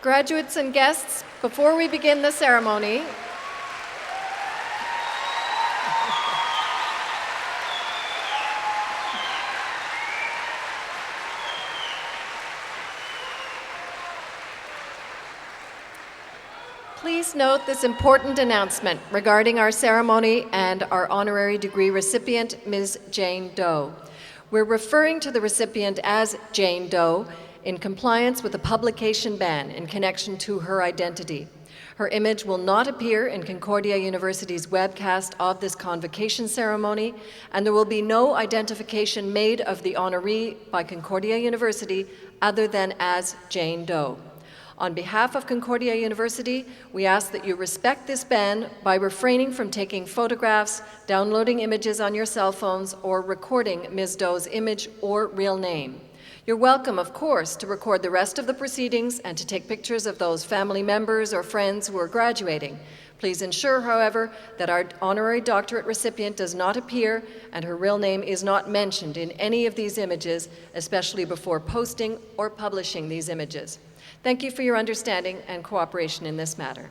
Graduates and guests, before we begin the ceremony, please note this important announcement regarding our ceremony and our honorary degree recipient, Ms. Jane Doe. We're referring to the recipient as Jane Doe in compliance with a publication ban in connection to her identity. Her image will not appear in Concordia University's webcast of this convocation ceremony, and there will be no identification made of the honoree by Concordia University other than as Jane Doe. On behalf of Concordia University, we ask that you respect this ban by refraining from taking photographs, downloading images on your cell phones, or recording Ms. Doe's image or real name. You're welcome, of course, to record the rest of the proceedings and to take pictures of those family members or friends who are graduating. Please ensure, however, that our honorary doctorate recipient does not appear and her real name is not mentioned in any of these images, especially before posting or publishing these images. Thank you for your understanding and cooperation in this matter.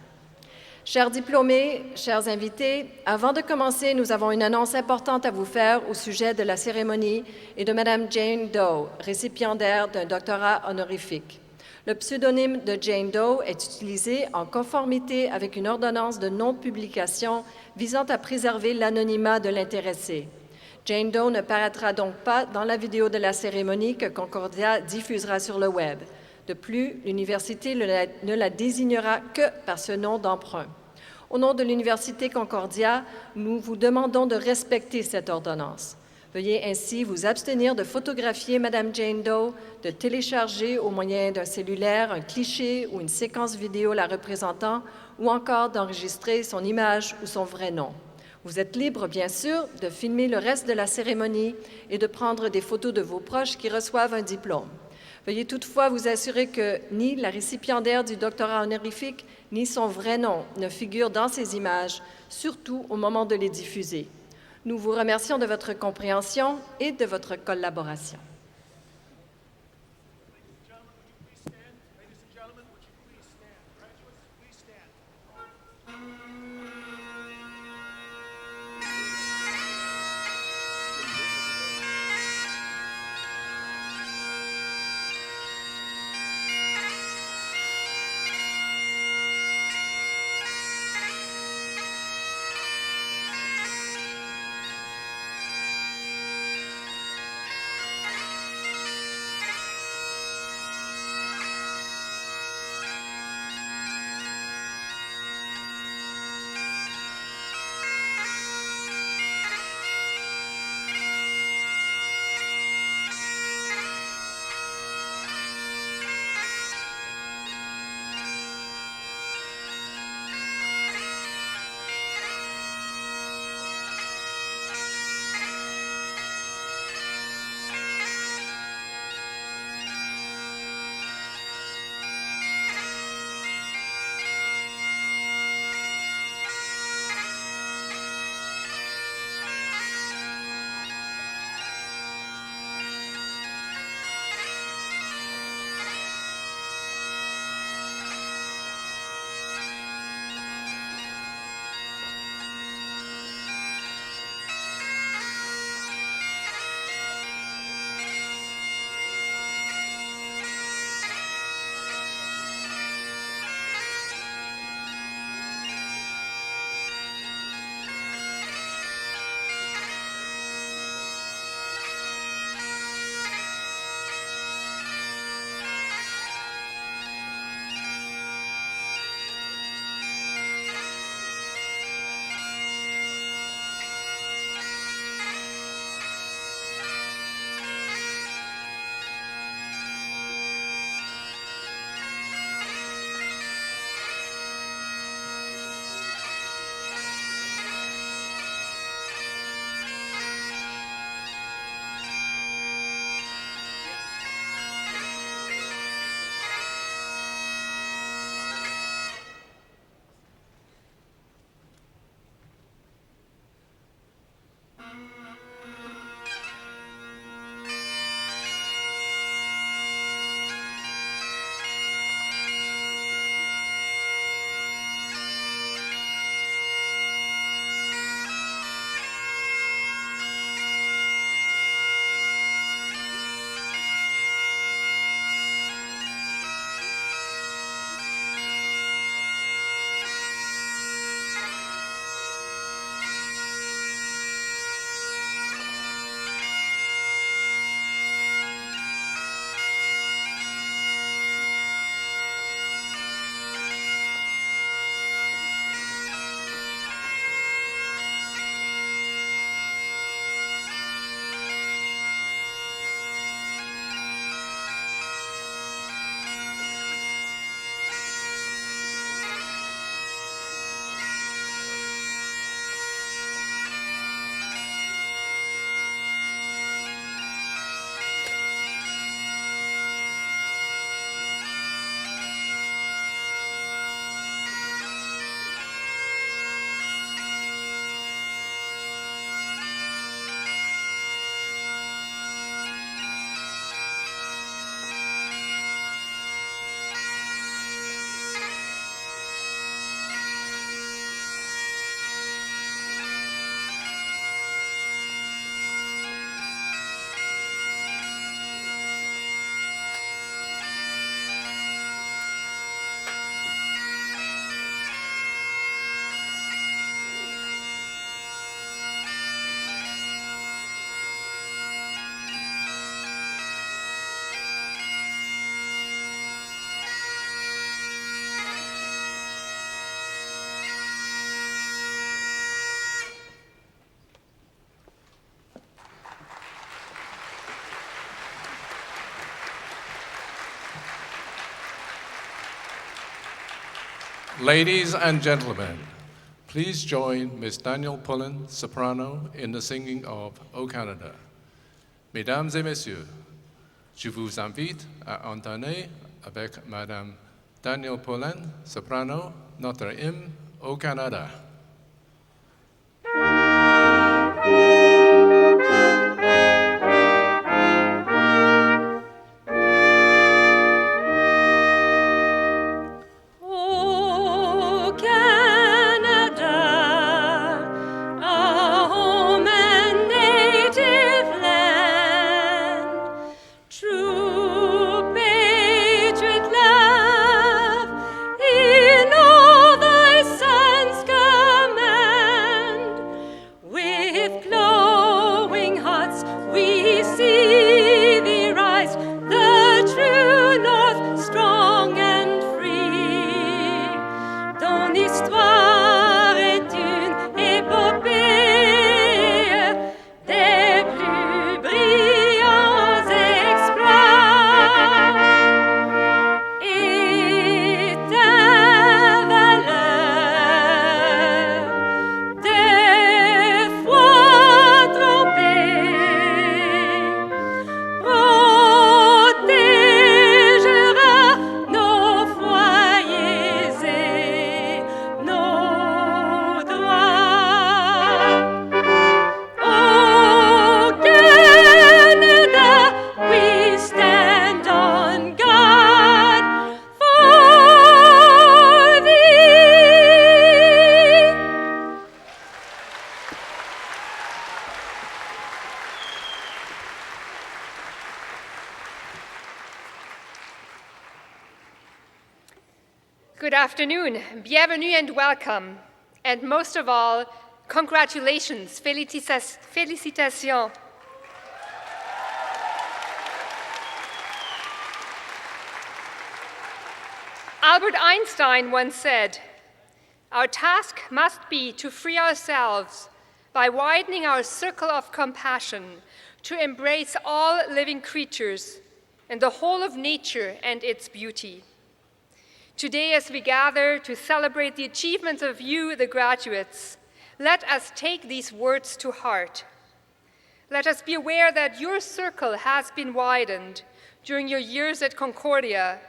Chers diplômés, chers invités, avant de commencer, nous avons une annonce importante à vous faire au sujet de la cérémonie et de Madame Jane Doe, récipiendaire d'un doctorat honorifique. Le pseudonyme de Jane Doe est utilisé en conformité avec une ordonnance de non-publication visant à préserver l'anonymat de l'intéressé. Jane Doe ne paraîtra donc pas dans la vidéo de la cérémonie que Concordia diffusera sur le web. De plus, l'université ne la désignera que par ce nom d'emprunt. Au nom de l'Université Concordia, nous vous demandons de respecter cette ordonnance. Veuillez ainsi vous abstenir de photographier Madame Jane Doe, de télécharger au moyen d'un cellulaire un cliché ou une séquence vidéo la représentant, ou encore d'enregistrer son image ou son vrai nom. Vous êtes libre, bien sûr, de filmer le reste de la cérémonie et de prendre des photos de vos proches qui reçoivent un diplôme. Veuillez toutefois vous assurer que ni la récipiendaire du doctorat honorifique, ni son vrai nom ne figurent dans ces images, surtout au moment de les diffuser. Nous vous remercions de votre compréhension et de votre collaboration. Ladies and gentlemen, please join Miss Danielle Pullen, soprano, in the singing of O Canada. Mesdames et messieurs, je vous invite à entonner avec Madame Danielle Pullen, soprano, notre hymne O Canada. Good afternoon, bienvenue and welcome, and most of all, congratulations, félicitations. Albert Einstein once said, "Our task must be to free ourselves by widening our circle of compassion to embrace all living creatures and the whole of nature and its beauty." Today, as we gather to celebrate the achievements of you, the graduates, let us take these words to heart. Let us be aware that your circle has been widened during your years at Concordia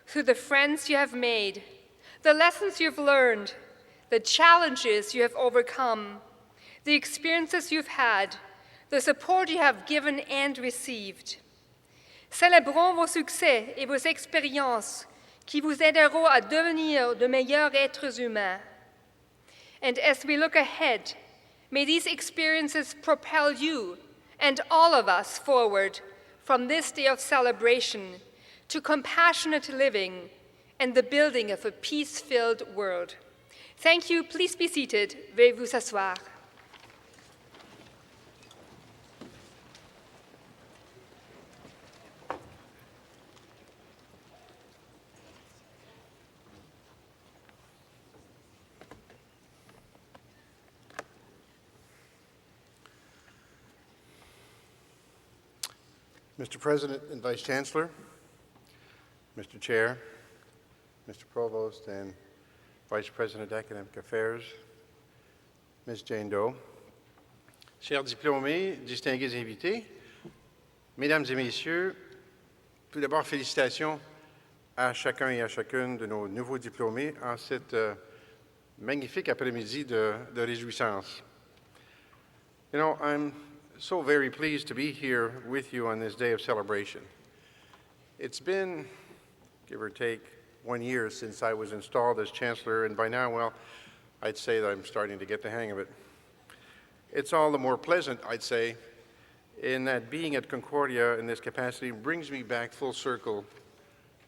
through the friends you have made, the lessons you've learned, the challenges you have overcome, the experiences you've had, the support you have given and received. Célébrons vos succès et vos expériences qui vous aideront à devenir de meilleurs êtres humains. And as we look ahead, may these experiences propel you and all of us forward from this day of celebration to compassionate living and the building of a peace-filled world. Thank you. Please be seated. Veuillez vous asseoir. Mr. President and Vice Chancellor, Mr. Chair, Mr. Provost and Vice President of Academic Affairs, Ms. Jane Doe, chers diplômés, distingués invités, Mesdames et Messieurs, tout d'abord félicitations à chacun et à chacune de nos nouveaux diplômés en cette magnifique après-midi de réjouissance. You know, I'm so very pleased to be here with you on this day of celebration. It's been, give or take, 1 year since I was installed as Chancellor, and by now, well, I'd say that I'm starting to get the hang of it. It's all the more pleasant, I'd say, in that being at Concordia in this capacity brings me back full circle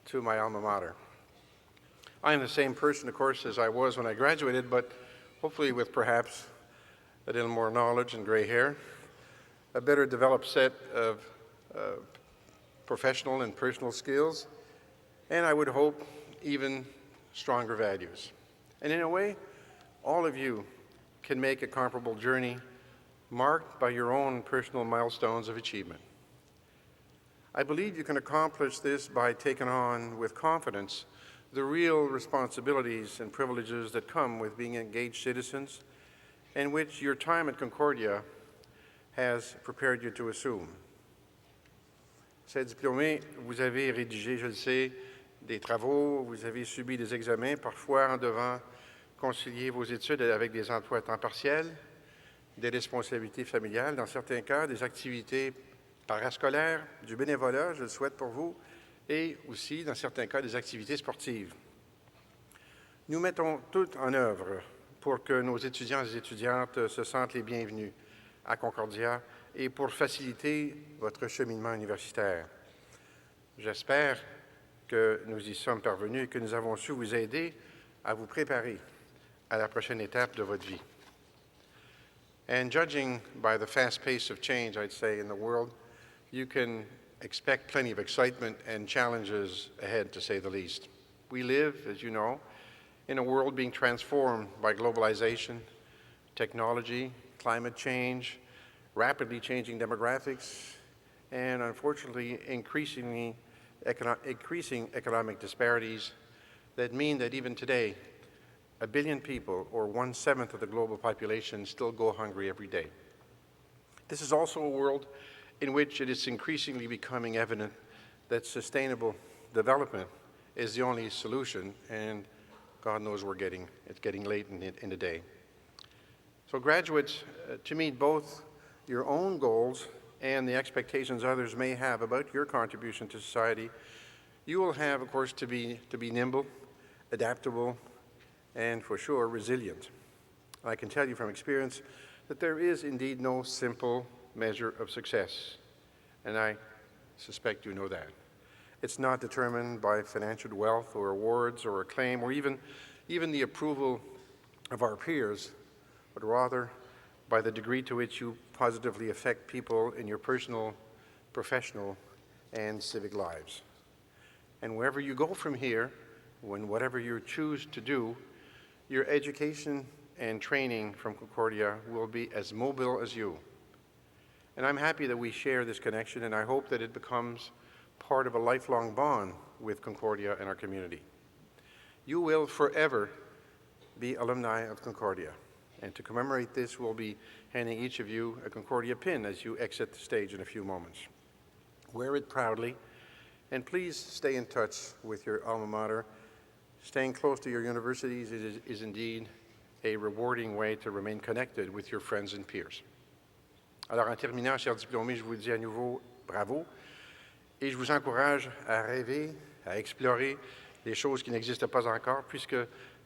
to my alma mater. I am the same person, of course, as I was when I graduated, but hopefully with perhaps a little more knowledge and gray hair, a better developed set of professional and personal skills, and I would hope even stronger values. And in a way, all of you can make a comparable journey marked by your own personal milestones of achievement. I believe you can accomplish this by taking on with confidence the real responsibilities and privileges that come with being engaged citizens and which your time at Concordia has prepared you to assume. Ces diplômés, vous avez rédigé, je le sais, des travaux, vous avez subi des examens, parfois en devant concilier vos études avec des emplois à temps partiel, des responsabilités familiales, dans certains cas, des activités parascolaires, du bénévolat, je le souhaite pour vous, et aussi, dans certains cas, des activités sportives. Nous mettons tout en œuvre pour que nos étudiants et étudiantes se sentent les bienvenus à Concordia et pour faciliter votre cheminement universitaire. J'espère que nous y sommes parvenus et que nous avons su vous aider à vous préparer à la prochaine étape de votre vie. And judging by the fast pace of change, I'd say, in the world, you can expect plenty of excitement and challenges ahead, to say the least. We live, as you know, in a world being transformed by globalization, technology, climate change, rapidly changing demographics, and unfortunately increasing economic disparities that mean that even today, 1 billion people, or 1/7 of the global population, still go hungry every day. This is also a world in which it is increasingly becoming evident that sustainable development is the only solution, and God knows it's getting late in the day. So graduates, to meet both your own goals and the expectations others may have about your contribution to society, you will have, of course, to be nimble, adaptable, and for sure, resilient. I can tell you from experience that there is indeed no simple measure of success, and I suspect you know that. It's not determined by financial wealth or awards or acclaim or even the approval of our peers, but rather by the degree to which you positively affect people in your personal, professional, and civic lives. And wherever you go from here, whatever you choose to do, your education and training from Concordia will be as mobile as you. And I'm happy that we share this connection, and I hope that it becomes part of a lifelong bond with Concordia and our community. You will forever be alumni of Concordia. And to commemorate this, we'll be handing each of you a Concordia pin as you exit the stage in a few moments. Wear it proudly, and please stay in touch with your alma mater. Staying close to your universities is indeed a rewarding way to remain connected with your friends and peers. Alors, en terminant, chers diplômés, je vous dis à nouveau bravo, et je vous encourage à rêver, à explorer les choses qui n'existent pas encore, puisque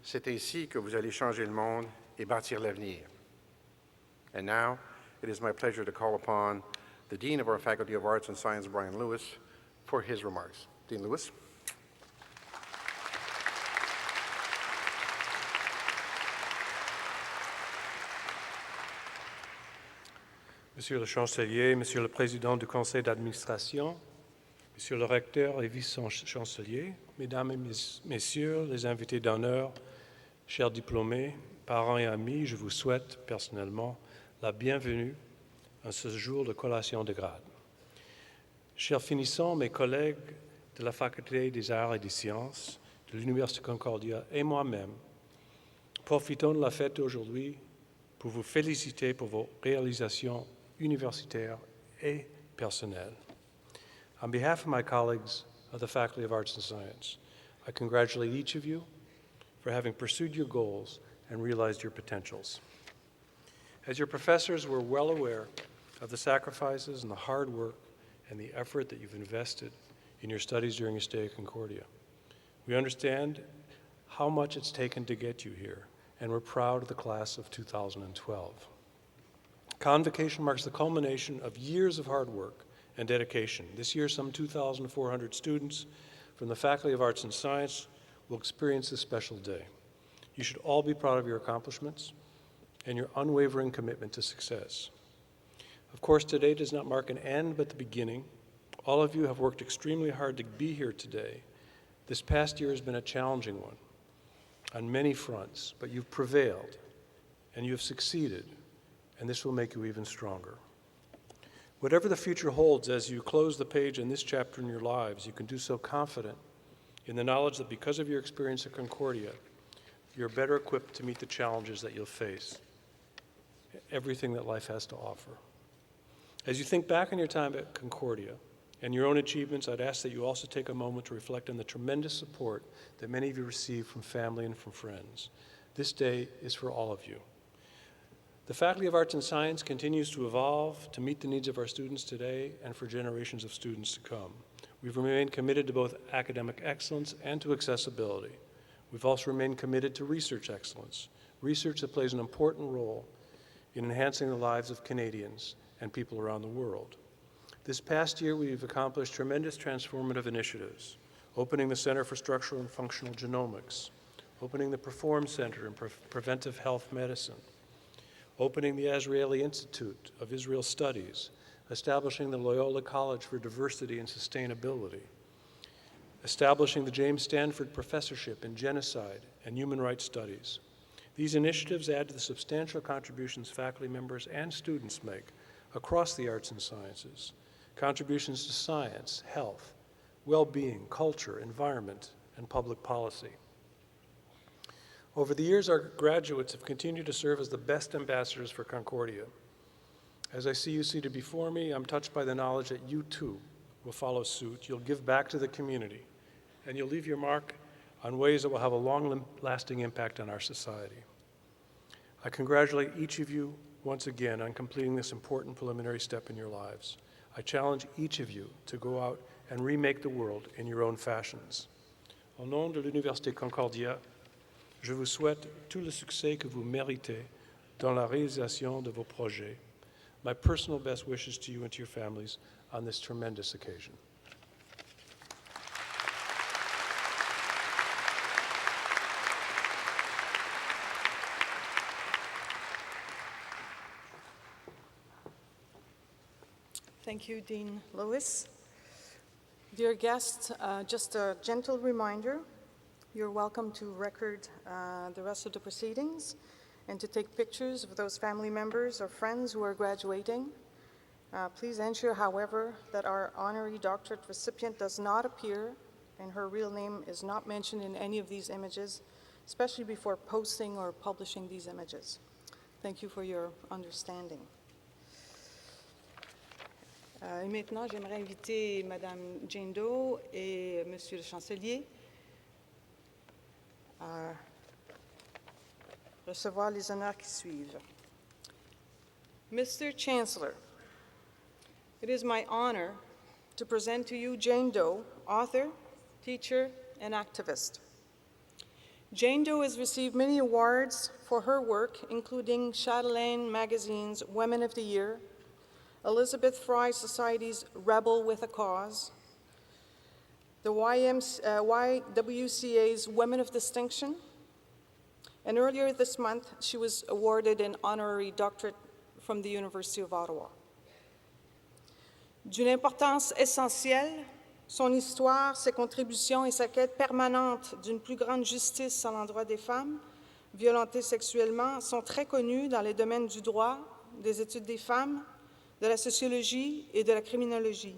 c'est ainsi que vous allez changer le monde et bâtir l'avenir. And now, it is my pleasure to call upon the Dean of our Faculty of Arts and Science, Brian Lewis, for his remarks. Dean Lewis. Monsieur le chancelier, Monsieur le président du conseil d'administration, Monsieur le recteur et vice-chancelier, Mesdames et Messieurs les invités d'honneur, chers diplômés, parents et amis, je vous souhaite personnellement la bienvenue à ce jour de collation de grade. Chers finissants, mes collègues de la Faculté des Arts et des Sciences de l'Université Concordia et moi-même, profitons de la fête d'aujourd'hui pour vous féliciter pour vos réalisations universitaires et personnelles. On behalf of my colleagues of the Faculty of Arts and Science, I congratulate each of you for having pursued your goals and realized your potentials. As your professors, we're well aware of the sacrifices and the hard work and the effort that you've invested in your studies during your stay at Concordia. We understand how much it's taken to get you here, and we're proud of the class of 2012. Convocation marks the culmination of years of hard work and dedication. This year, some 2,400 students from the Faculty of Arts and Science will experience this special day. You should all be proud of your accomplishments and your unwavering commitment to success. Of course, today does not mark an end, but the beginning. All of you have worked extremely hard to be here today. This past year has been a challenging one on many fronts, but you've prevailed and you have succeeded, and this will make you even stronger. Whatever the future holds as you close the page in this chapter in your lives, you can do so confident in the knowledge that because of your experience at Concordia, you're better equipped to meet the challenges that you'll face, everything that life has to offer. As you think back on your time at Concordia and your own achievements, I'd ask that you also take a moment to reflect on the tremendous support that many of you received from family and from friends. This day is for all of you. The Faculty of Arts and Science continues to evolve to meet the needs of our students today and for generations of students to come. We've remained committed to both academic excellence and to accessibility. We've also remained committed to research excellence, research that plays an important role in enhancing the lives of Canadians and people around the world. This past year, we've accomplished tremendous transformative initiatives, opening the Center for Structural and Functional Genomics, opening the Perform Center in Preventive Health Medicine, opening the Azrieli Institute of Israel Studies, establishing the Loyola College for Diversity and Sustainability, establishing the James Stanford Professorship in Genocide and Human Rights Studies. These initiatives add to the substantial contributions faculty members and students make across the arts and sciences, contributions to science, health, well-being, culture, environment, and public policy. Over the years, our graduates have continued to serve as the best ambassadors for Concordia. As I see you seated before me, I'm touched by the knowledge that you too will follow suit. You'll give back to the community, and you'll leave your mark on ways that will have a long-lasting impact on our society. I congratulate each of you once again on completing this important preliminary step in your lives. I challenge each of you to go out and remake the world in your own fashions. Au nom de l'Université Concordia, je vous souhaite tout le succès que vous méritez dans la réalisation de vos projets. My personal best wishes to you and to your families on this tremendous occasion. Thank you, Dean Lewis. Dear guests, just a gentle reminder, you're welcome to record the rest of the proceedings and to take pictures of those family members or friends who are graduating. Please ensure, however, that our honorary doctorate recipient does not appear and her real name is not mentioned in any of these images, especially before posting or publishing these images. Thank you for your understanding. Et maintenant, j'aimerais inviter Madame Jane Doe et Monsieur le chancelier à recevoir les honneurs qui suivent. Mr. Chancellor, it is my honor to present to you Jane Doe, author, teacher, and activist. Jane Doe has received many awards for her work, including Chatelaine Magazine's Women of the Year, Elizabeth Fry Society's Rebel with a Cause, the YWCA's Women of Distinction, and earlier this month, she was awarded an honorary doctorate from the University of Ottawa. D'une importance essentielle, son histoire, ses contributions et sa quête permanente d'une plus grande justice à l'endroit des femmes violentées sexuellement sont très connues dans les domaines du droit, des études des femmes, de la sociologie et de la criminologie.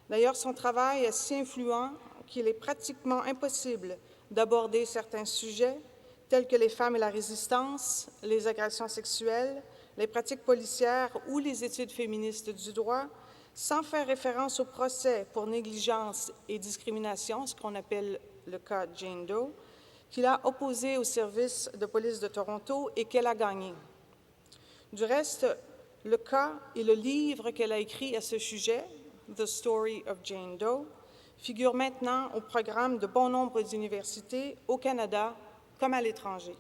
D'ailleurs, son travail est si influent qu'il est pratiquement impossible d'aborder certains sujets tels que les femmes et la résistance, les agressions sexuelles, les pratiques policières ou les études féministes du droit, sans faire référence au procès pour négligence et discrimination, ce qu'on appelle le cas Jane Doe, qu'il a opposé au service de police de Toronto et qu'elle a gagné. Du reste, le cas et le livre qu'elle a écrit à ce sujet, The Story of Jane Doe, figurent maintenant au programme de bon nombre d'universités au Canada comme à l'étranger.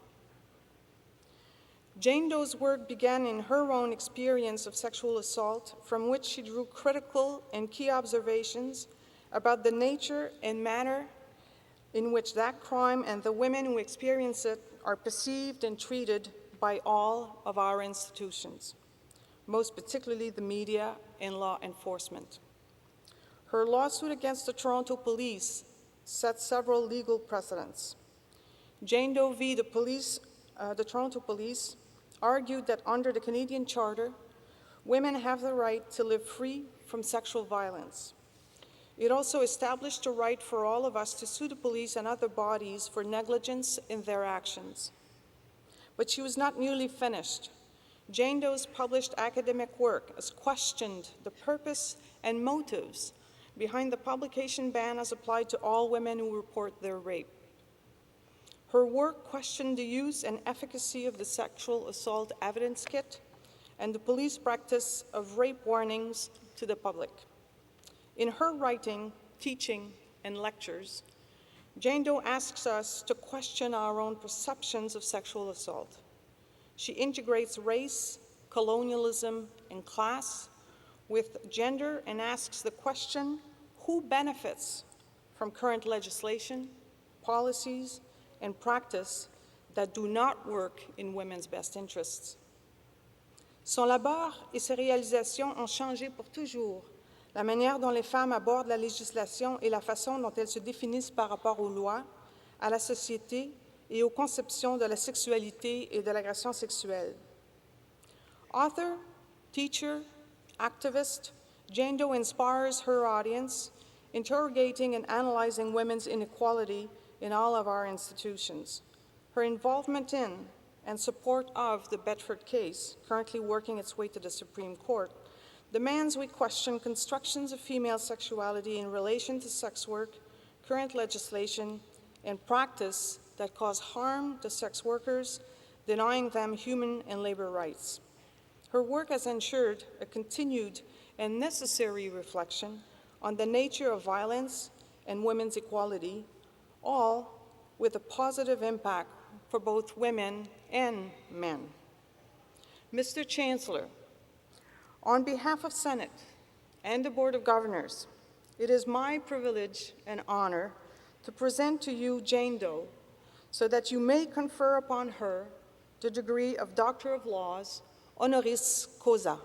Jane Doe's work began in her own experience of sexual assault, from which she drew critical and key observations about the nature and manner in which that crime and the women who experience it are perceived and treated by all of our institutions, most particularly the media and law enforcement. Her lawsuit against the Toronto police set several legal precedents. Jane Doe v. the Toronto police argued that under the Canadian Charter, women have the right to live free from sexual violence. It also established a right for all of us to sue the police and other bodies for negligence in their actions. But she was not nearly finished. Jane Doe's published academic work has questioned the purpose and motives behind the publication ban as applied to all women who report their rape. Her work questioned the use and efficacy of the Sexual Assault Evidence Kit and the police practice of rape warnings to the public. In her writing, teaching, and lectures, Jane Doe asks us to question our own perceptions of sexual assault. She integrates race, colonialism, and class with gender and asks the question, who benefits from current legislation, policies, and practice that do not work in women's best interests? Son labeur et ses réalisations ont changé pour toujours la manière dont les femmes abordent la législation et la façon dont elles se définissent par rapport aux lois, à la société et aux conceptions de la sexualité et de l'agression sexuelle. Author, teacher, activist, Jane Doe inspires her audience, interrogating and analyzing women's inequality in all of our institutions. Her involvement in and support of the Bedford case, currently working its way to the Supreme Court, demands we question constructions of female sexuality in relation to sex work, current legislation, and practice that cause harm to sex workers, denying them human and labor rights. Her work has ensured a continued and necessary reflection on the nature of violence and women's equality, all with a positive impact for both women and men. Mr. Chancellor, on behalf of Senate and the Board of Governors, it is my privilege and honor to present to you Jane Doe so that you may confer upon her the degree of Doctor of Laws, honoris causa.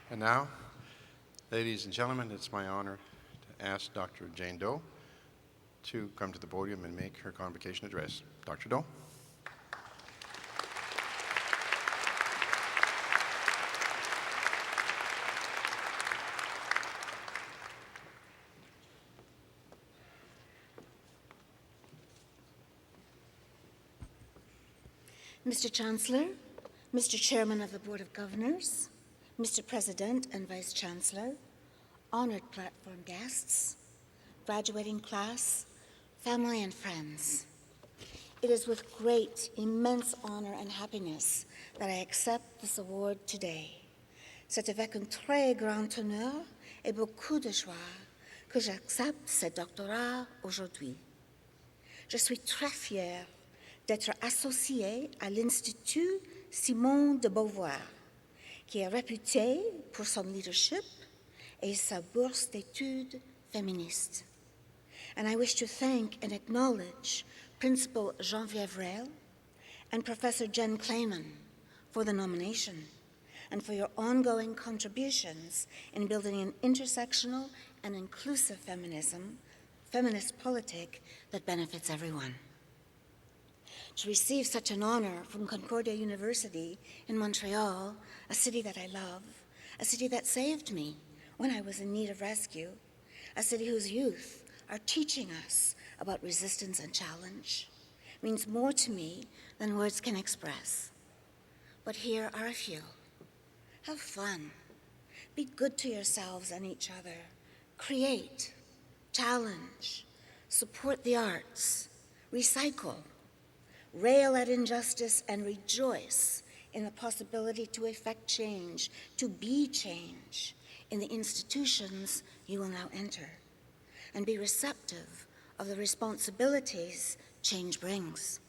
And now, ladies and gentlemen, it's my honor to ask Dr. Jane Doe to come to the podium and make her convocation address. Dr. Doe. Mr. Chancellor, Mr. Chairman of the Board of Governors, Mr. President and Vice Chancellor, honored platform guests, graduating class, family and friends. It is with great, immense honor and happiness that I accept this award today. C'est avec un très grand honneur et beaucoup de joie que j'accepte ce doctorat aujourd'hui. Je suis très fière d'être associée à l'Institut Simone de Beauvoir, qui est réputé pour son leadership et sa bourse d'études féministes. And I wish to thank and acknowledge Principal Geneviève Rail and Professor Jen Clayman for the nomination and for your ongoing contributions in building an intersectional and inclusive feminist politic that benefits everyone. To receive such an honor from Concordia University in Montreal, a city that I love, a city that saved me when I was in need of rescue, a city whose youth are teaching us about resistance and challenge, means more to me than words can express. But here are a few. Have fun. Be good to yourselves and each other. create, challenge, support the arts, recycle, rail at injustice, and rejoice in the possibility to effect change, to be change in the institutions you will now enter, and be receptive of the responsibilities change brings.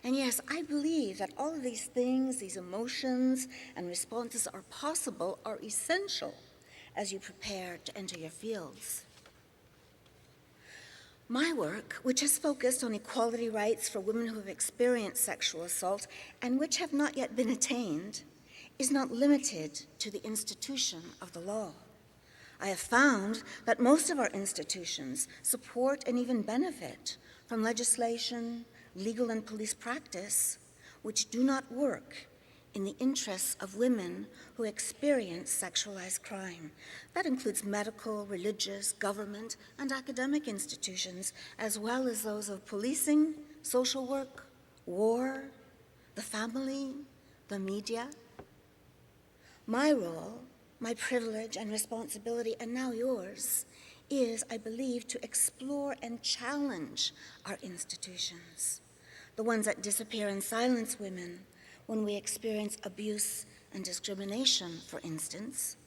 And yes, I believe that all of these things, these emotions and responses are possible, are essential as you prepare to enter your fields. My work, which has focused on equality rights for women who have experienced sexual assault and which have not yet been attained, is not limited to the institution of the law. I have found that most of our institutions support and even benefit from legislation, legal and police practice, which do not work in the interests of women who experience sexualized crime. That includes medical, religious, government, and academic institutions, as well as those of policing, social work, war, the family, the media. My role, my privilege and responsibility, and now yours, is, I believe, to explore and challenge our institutions, the ones that disappear and silence women when we experience abuse and discrimination, for instance,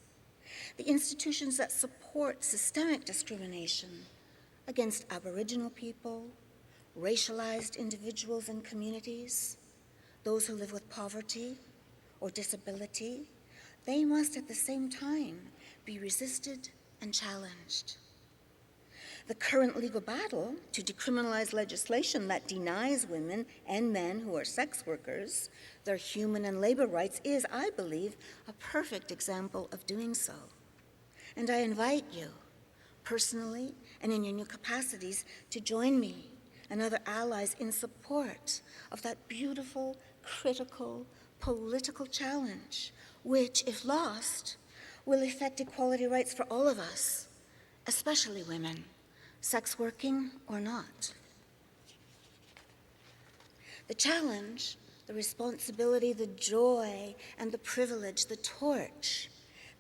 the institutions that support systemic discrimination against Aboriginal people, racialized individuals and communities, those who live with poverty or disability. They must at the same time be resisted and challenged. The current legal battle to decriminalize legislation that denies women and men who are sex workers their human and labor rights is, I believe, a perfect example of doing so. And I invite you, personally and in your new capacities, to join me and other allies in support of that beautiful, critical, political challenge, which, if lost, will effect equality rights for all of us, especially women, sex working or not. The challenge, the responsibility, the joy, and the privilege, the torch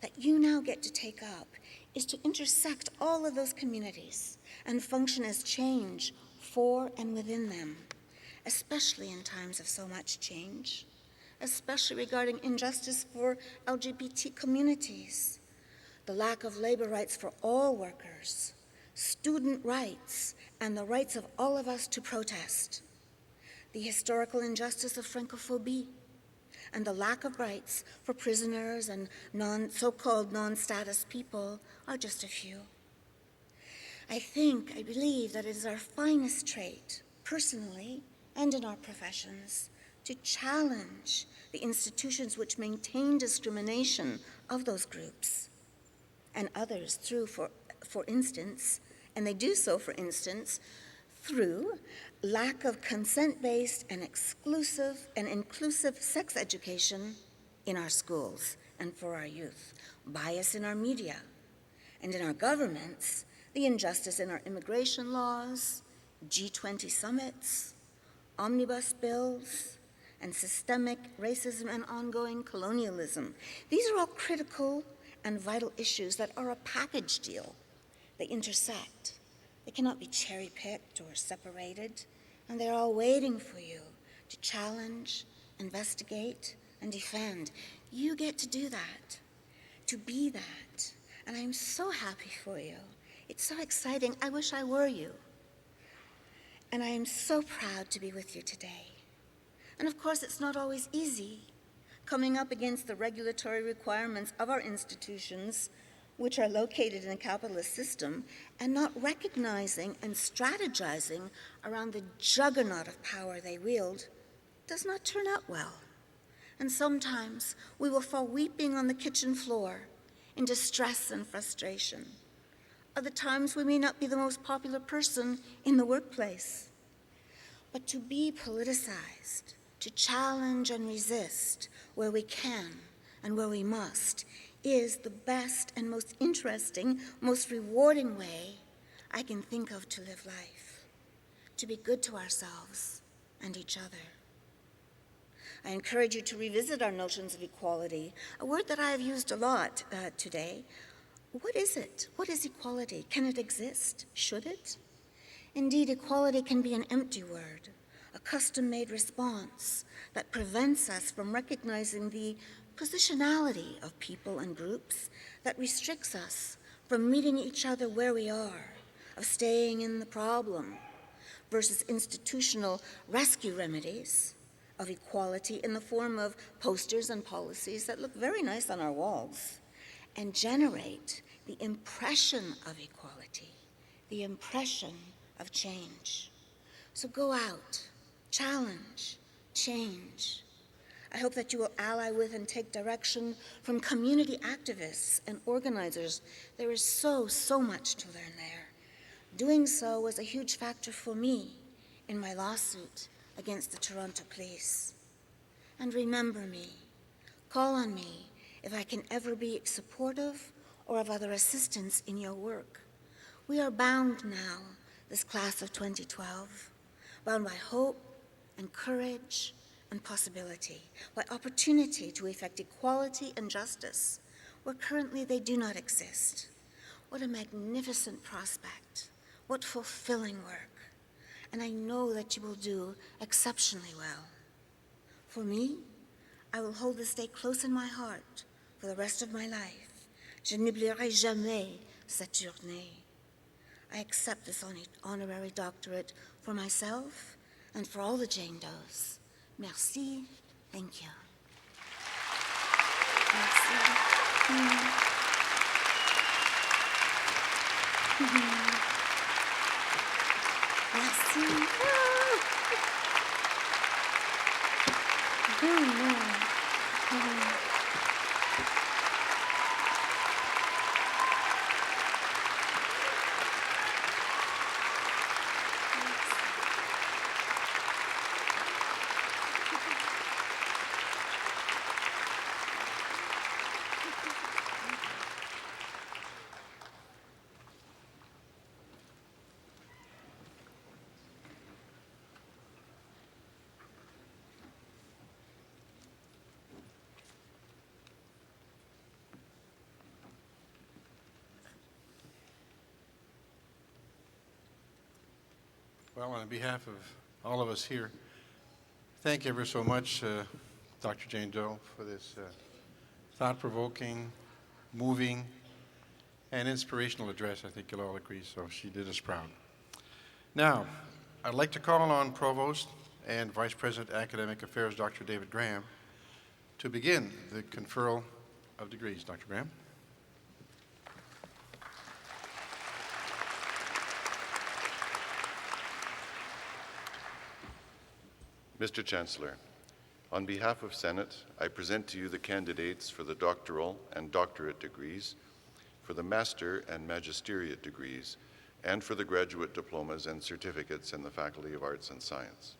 that you now get to take up is to intersect all of those communities and function as change for and within them, especially in times of so much change, especially regarding injustice for LGBT communities, the lack of labor rights for all workers, student rights, and the rights of all of us to protest, the historical injustice of Francophobia, and the lack of rights for prisoners and so-called non-status people are just a few. I believe that it is our finest trait, personally and in our professions, to challenge the institutions which maintain discrimination of those groups and others through, for instance, and they do so, for instance, through lack of consent-based and exclusive and inclusive sex education in our schools and for our youth, bias in our media, and in our governments, the injustice in our immigration laws, G20 summits, omnibus bills, and systemic racism and ongoing colonialism. These are all critical and vital issues that are a package deal. They intersect. They cannot be cherry-picked or separated, and they're all waiting for you to challenge, investigate, and defend. You get to do that, to be that, and I'm so happy for you. It's so exciting. I wish I were you. And I am so proud to be with you today. And of course, it's not always easy coming up against the regulatory requirements of our institutions, which are located in a capitalist system, and not recognizing and strategizing around the juggernaut of power they wield does not turn out well. And sometimes we will fall weeping on the kitchen floor in distress and frustration. Other times we may not be the most popular person in the workplace. But to be politicized, to challenge and resist where we can and where we must, is the best and most interesting, most rewarding way I can think of to live life, to be good to ourselves and each other. I encourage you to revisit our notions of equality, a word that I have used a lot today, What is it? What is equality? Can it exist? Should it? Indeed, equality can be an empty word, a custom-made response that prevents us from recognizing the positionality of people and groups, that restricts us from meeting each other where we are, of staying in the problem, versus institutional rescue remedies of equality in the form of posters and policies that look very nice on our walls and generate the impression of equality, the impression of change. So go out, challenge, change. I hope that you will ally with and take direction from community activists and organizers. There is so much to learn there. Doing so was a huge factor for me in my lawsuit against the Toronto police. And remember me, call on me if I can ever be supportive or of other assistance in your work. We are bound now, this class of 2012, bound by hope and courage and possibility, by opportunity to effect equality and justice where currently they do not exist. What a magnificent prospect, what fulfilling work. And I know that you will do exceptionally well. For me, I will hold this day close in my heart for the rest of my life. Je n'oublierai jamais cette journée. I accept this honorary doctorate for myself and for all the Jane Does. Merci. Thank you. Merci. Merci. Well, on behalf of all of us here, thank you ever so much, Dr. Jane Doe, for this thought-provoking, moving, and inspirational address. I think you'll all agree, so she did us proud. Now, I'd like to call on Provost and Vice President Academic Affairs, Dr. David Graham, to begin the conferral of degrees. Dr. Graham. Mr. Chancellor, on behalf of Senate, I present to you the candidates for the doctoral and doctorate degrees, for the master and magisteriate degrees, and for the graduate diplomas and certificates in the Faculty of Arts and Science.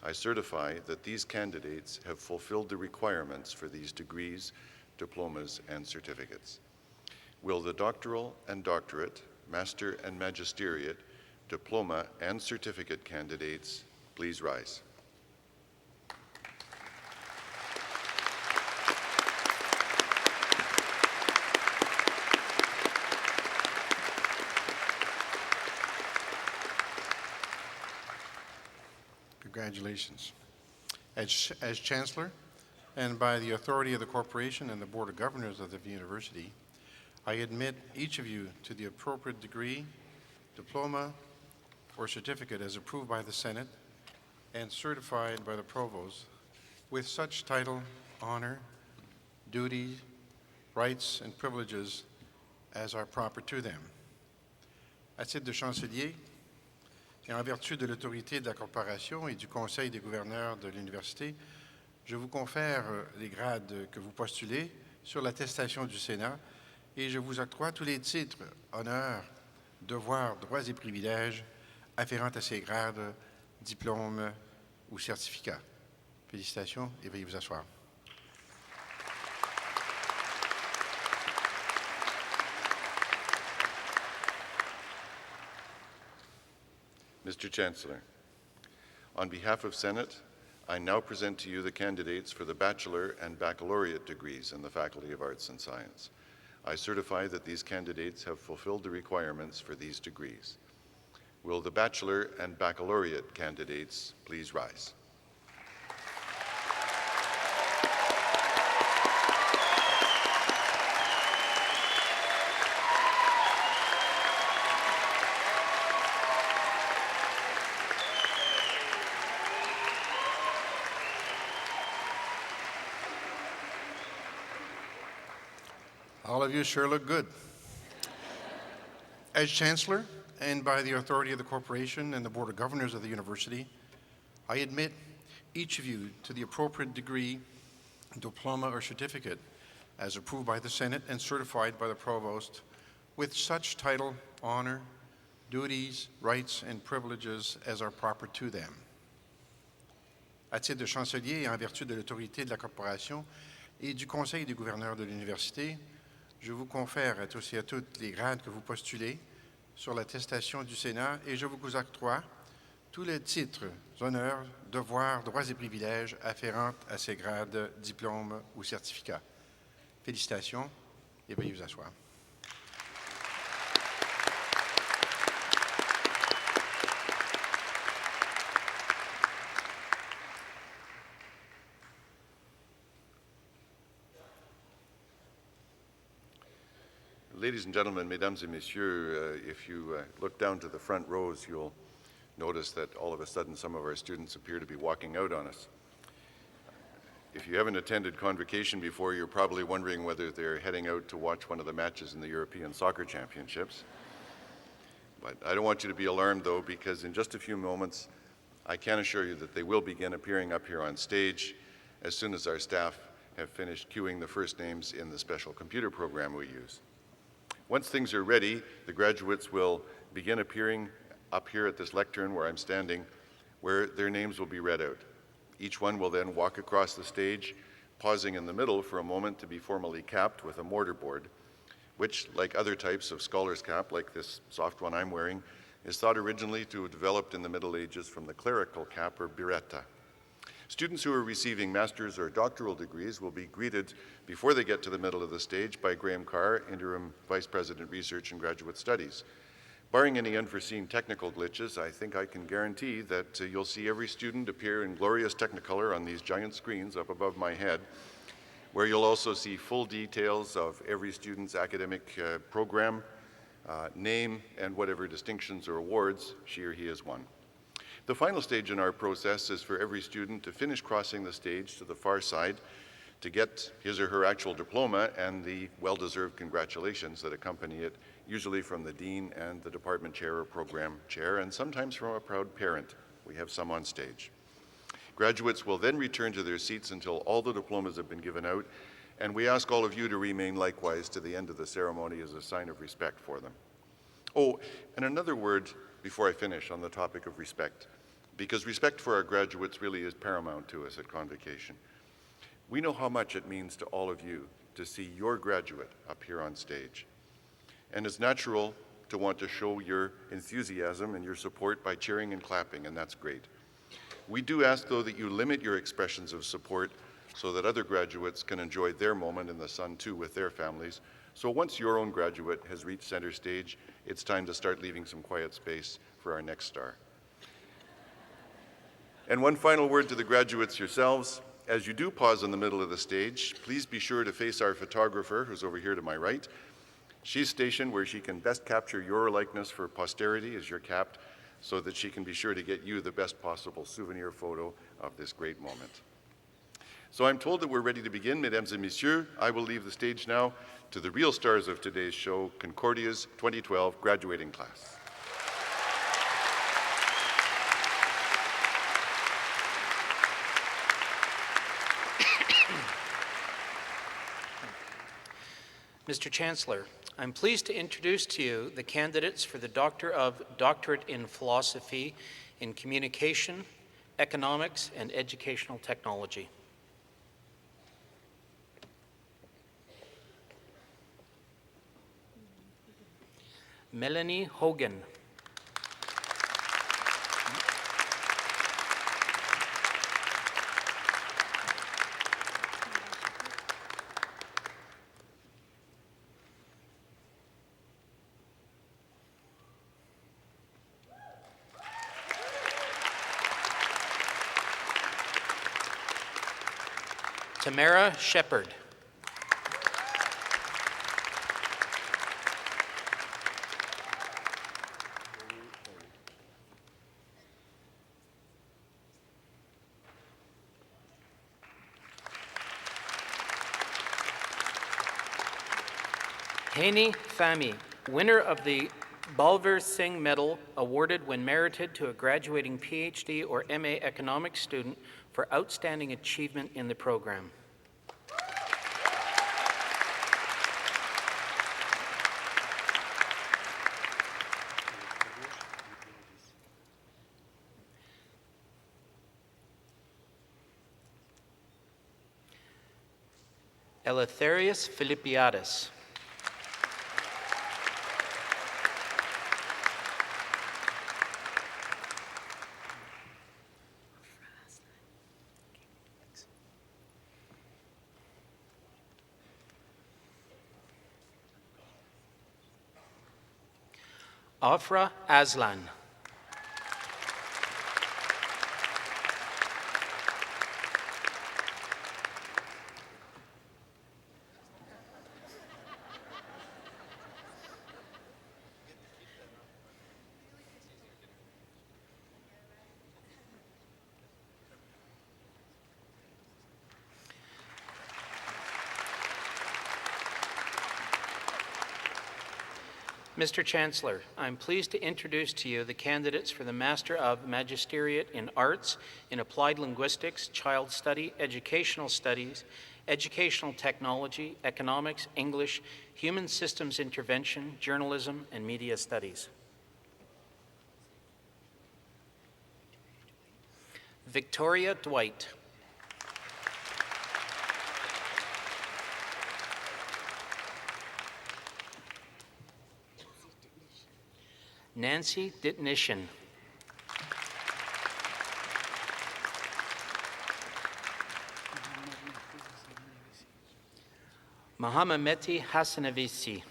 I certify that these candidates have fulfilled the requirements for these degrees, diplomas, and certificates. Will the doctoral and doctorate, master and magisteriate, diploma, and certificate candidates please rise? Congratulations. As Chancellor, and by the authority of the Corporation and the Board of Governors of the University, I admit each of you to the appropriate degree, diploma, or certificate as approved by the Senate and certified by the Provost with such title, honor, duty, rights, and privileges as are proper to them. À titre de chancelier, et en vertu de l'autorité de la Corporation et du Conseil des gouverneurs de l'Université, je vous confère les grades que vous postulez sur l'attestation du Sénat et je vous octroie tous les titres, honneurs, devoirs, droits et privilèges afférents à ces grades, diplômes ou certificats. Félicitations et veuillez vous asseoir. Mr. Chancellor, on behalf of Senate, I now present to you the candidates for the bachelor and baccalaureate degrees in the Faculty of Arts and Science. I certify that these candidates have fulfilled the requirements for these degrees. Will the bachelor and baccalaureate candidates please rise? All of you sure look good. As Chancellor, and by the authority of the Corporation and the Board of Governors of the University, I admit each of you to the appropriate degree, diploma, or certificate as approved by the Senate and certified by the Provost with such title, honor, duties, rights, and privileges as are proper to them. À titre de chancelier et en vertu de l'autorité de la Corporation et du Conseil des gouverneurs de l'Université, je vous confère à tous et à toutes les grades que vous postulez sur l'attestation du Sénat et je vous octroie tous les titres, honneurs, devoirs, droits et privilèges afférents à ces grades, diplômes ou certificats. Félicitations et veuillez vous asseoir. Ladies and gentlemen, mesdames et messieurs, if you look down to the front rows, you'll notice that all of a sudden some of our students appear to be walking out on us. If you haven't attended Convocation before, you're probably wondering whether they're heading out to watch one of the matches in the European Soccer Championships. But I don't want you to be alarmed, though, because in just a few moments, I can assure you that they will begin appearing up here on stage as soon as our staff have finished queuing the first names in the special computer program we use. Once things are ready, the graduates will begin appearing up here at this lectern where I'm standing, where their names will be read out. Each one will then walk across the stage, pausing in the middle for a moment to be formally capped with a mortarboard, which, like other types of scholar's cap, like this soft one I'm wearing, is thought originally to have developed in the Middle Ages from the clerical cap or biretta. Students who are receiving master's or doctoral degrees will be greeted before they get to the middle of the stage by Graham Carr, Interim Vice President, Research and Graduate Studies. Barring any unforeseen technical glitches, I think I can guarantee that you'll see every student appear in glorious Technicolor on these giant screens up above my head, where you'll also see full details of every student's academic program, name, and whatever distinctions or awards she or he has won. The final stage in our process is for every student to finish crossing the stage to the far side to get his or her actual diploma and the well-deserved congratulations that accompany it, usually from the dean and the department chair or program chair, and sometimes from a proud parent. We have some on stage. Graduates will then return to their seats until all the diplomas have been given out, and we ask all of you to remain likewise to the end of the ceremony as a sign of respect for them. Oh, and another word before I finish on the topic of respect, because respect for our graduates really is paramount to us at Convocation. We know how much it means to all of you to see your graduate up here on stage. And it's natural to want to show your enthusiasm and your support by cheering and clapping, and that's great. We do ask, though, that you limit your expressions of support so that other graduates can enjoy their moment in the sun, too, with their families. So once your own graduate has reached center stage, it's time to start leaving some quiet space for our next star. And one final word to the graduates yourselves. As you do pause in the middle of the stage, please be sure to face our photographer, who's over here to my right. She's stationed where she can best capture your likeness for posterity as you're capped, so that she can be sure to get you the best possible souvenir photo of this great moment. So I'm told that we're ready to begin, mesdames et messieurs. I will leave the stage now to the real stars of today's show, Concordia's 2012 graduating class. Mr. Chancellor, I'm pleased to introduce to you the candidates for the Doctorate in Philosophy in Communication, Economics, and Educational Technology. Melanie Hogan. Tamara Shepard. Hani Fahmy, winner of the Balver Singh Medal, awarded when merited to a graduating PhD or MA economics student for outstanding achievement in the program. Eleutherius Philippiadis. Afra Aslan. Mr. Chancellor, I'm pleased to introduce to you the candidates for the Master of Magisteriate in Arts, in Applied Linguistics, Child Study, Educational Studies, Educational Technology, Economics, English, Human Systems Intervention, Journalism, and Media Studies. Victoria Dwight. Nancy Ditnishin. Mohamameti Hassanavisi.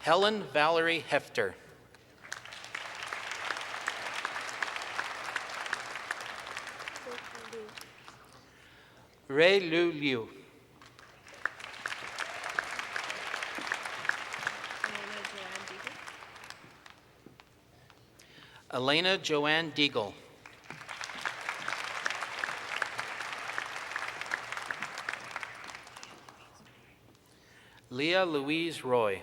Helen Valerie Hefter. Ray Lu Liu. Elena Joanne Deagle. Leah Louise Roy.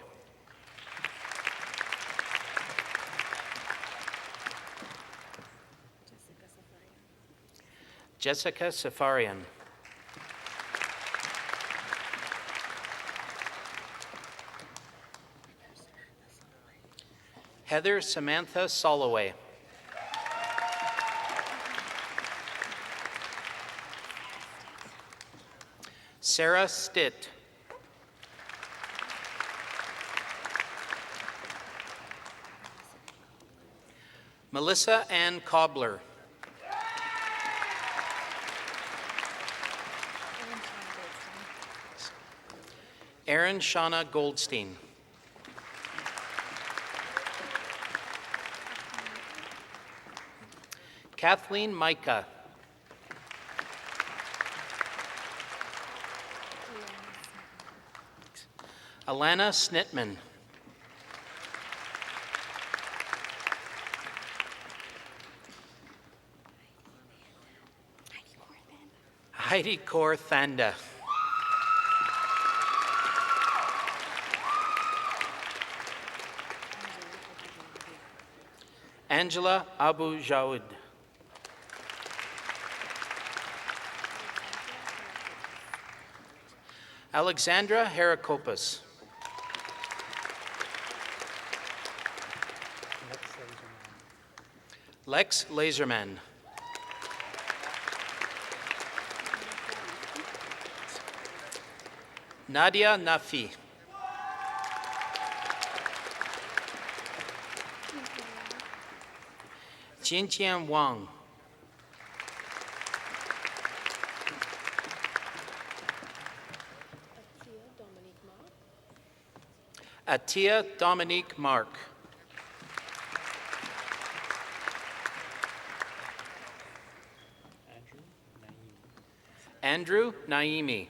Jessica Safarian. Heather Samantha Soloway. Sarah Stitt. Melissa Ann Cobbler. Erin Shauna Goldstein. Kathleen Micah. Alana Snitman. Heidi Kaur Thanda. Angela Abu Jaoud. Alexandra Herakopoulos. Lex Laserman. Nadia Nafi. Jianjian Wang. Atia Dominique Mark. Andrew Naimi.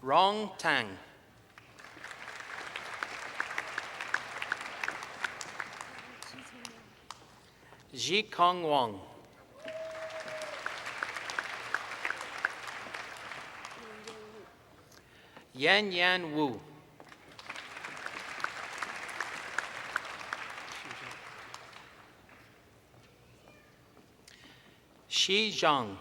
Rong Tang. Ji Kong Wong. Yan Yan Wu. Shi Zhang.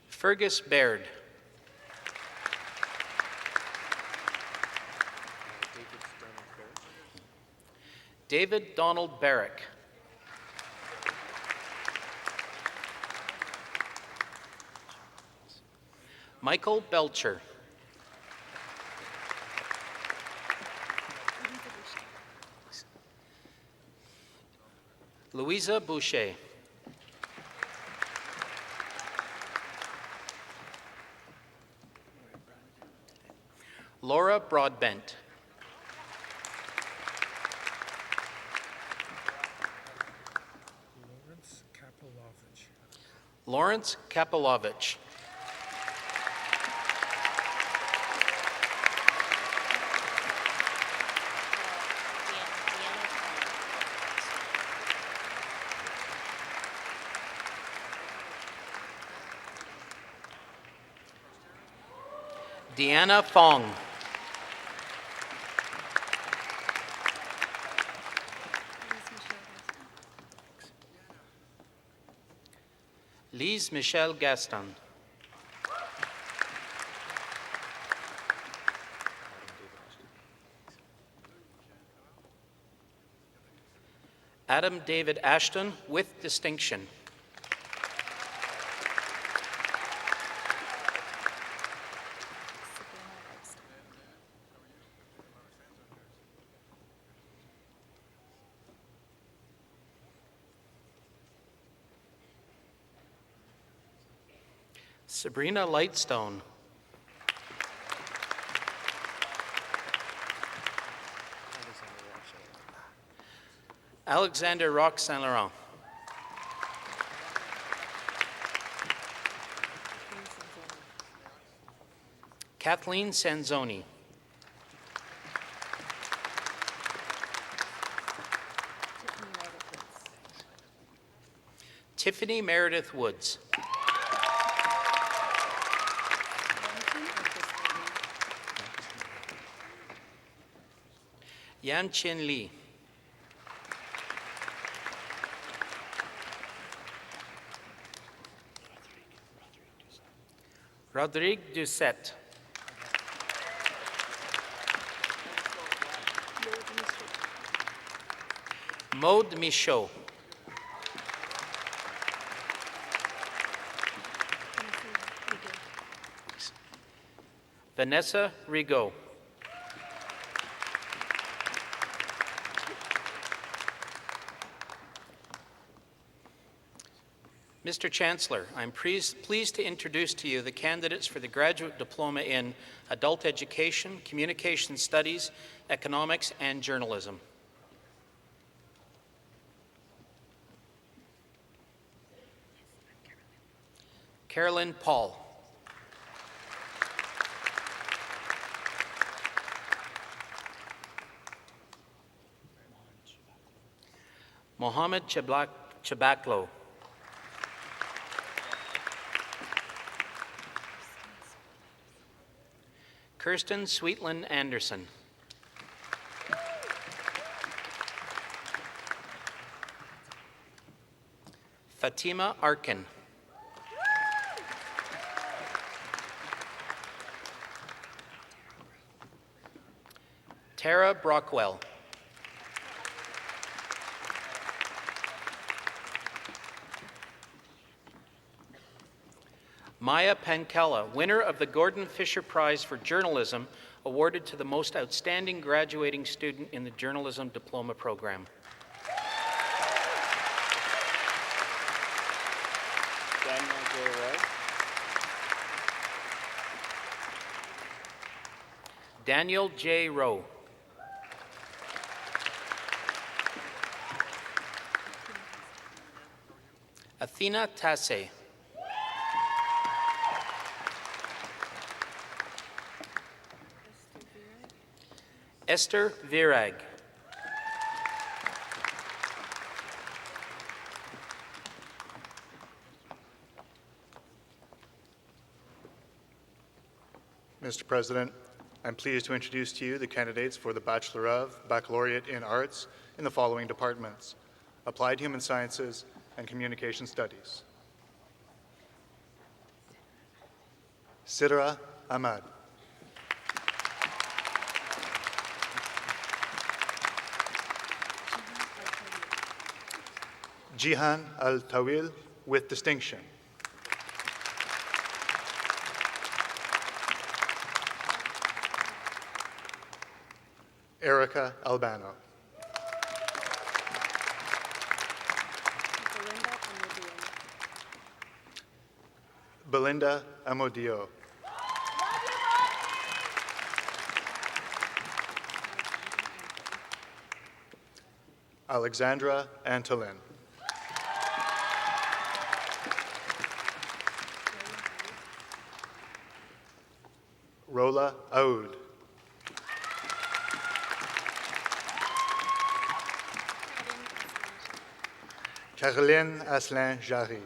Fergus Baird. David Donald Barrick. Michael Belcher. Louisa Boucher. Laura Broadbent. Lawrence Kapilovich. Deanna Fong. Lise Michelle Gaston. Adam David Ashton with distinction. Sabrina Lightstone. Alexander Roch Saint Laurent. Kathleen Sanzoni. Tiffany Meredith Woods. Yan Chin Lee. Rodrigue Doucette. Maude Michaud. Vanessa Rigaud. Mr. Chancellor, I'm pleased to introduce to you the candidates for the Graduate Diploma in Adult Education, Communication Studies, Economics, and Journalism. Carolyn Paul. Mohammed Chabaklo. Kirsten Sweetland Anderson. Fatima Arkin. Tara Brockwell. Maya Pankella, winner of the Gordon Fisher Prize for Journalism, awarded to the most outstanding graduating student in the Journalism Diploma Program. Daniel J. Rowe. Athena Tasse. Esther Virag. Mr. President, I'm pleased to introduce to you the candidates for the Bachelor of, Baccalaureate in Arts in the following departments: Applied Human Sciences and Communication Studies. Sidra Ahmad. Jihan Al-Tawil with distinction. Erica Albano. Belinda Amodio. Alexandra Antolin. Rola Aoud. Caroline Asselin Jarry.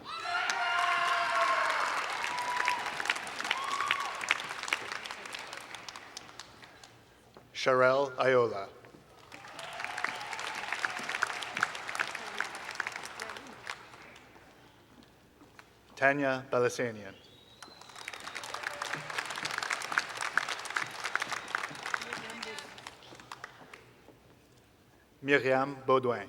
Sharelle Iola. Tanya Balasanian. Myriam Baudouin.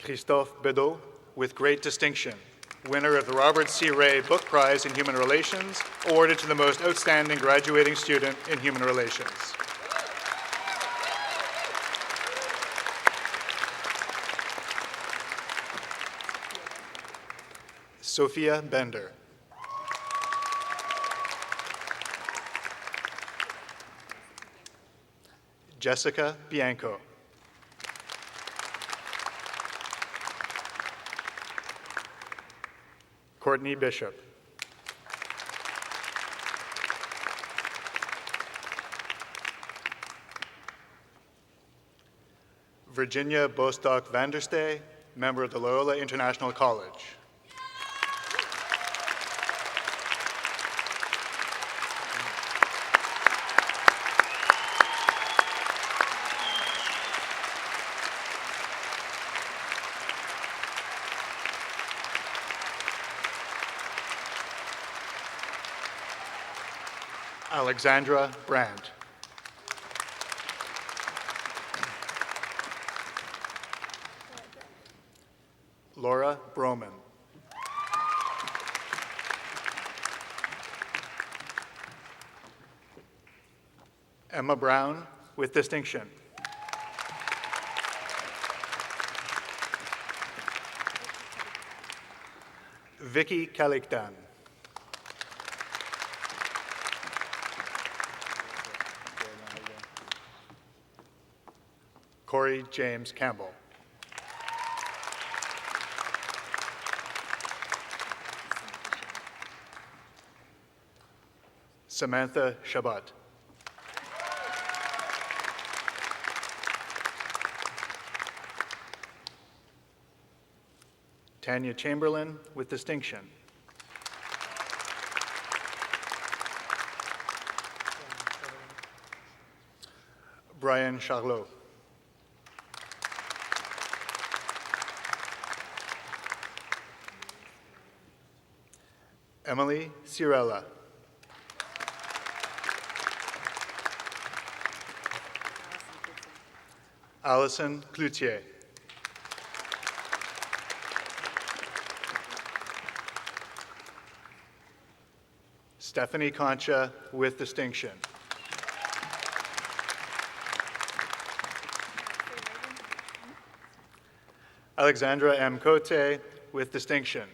Christophe Bedeau, with great distinction, winner of the Robert C. Ray Book Prize in Human Relations, awarded to the most outstanding graduating student in Human Relations. Sophia Bender. Jessica Bianco. Courtney Bishop. Virginia Bostock Vanderstay, member of the Loyola International College. Alexandra Brandt. Laura Broman. Emma Brown with distinction. Vicky Kalikdan. Corey James Campbell. Samantha Shabbat. Tanya Chamberlain with distinction. Brian Charlot. Emily Cirella. Allison Cloutier. Stephanie Concha with distinction. Alexandra M. Cote with distinction.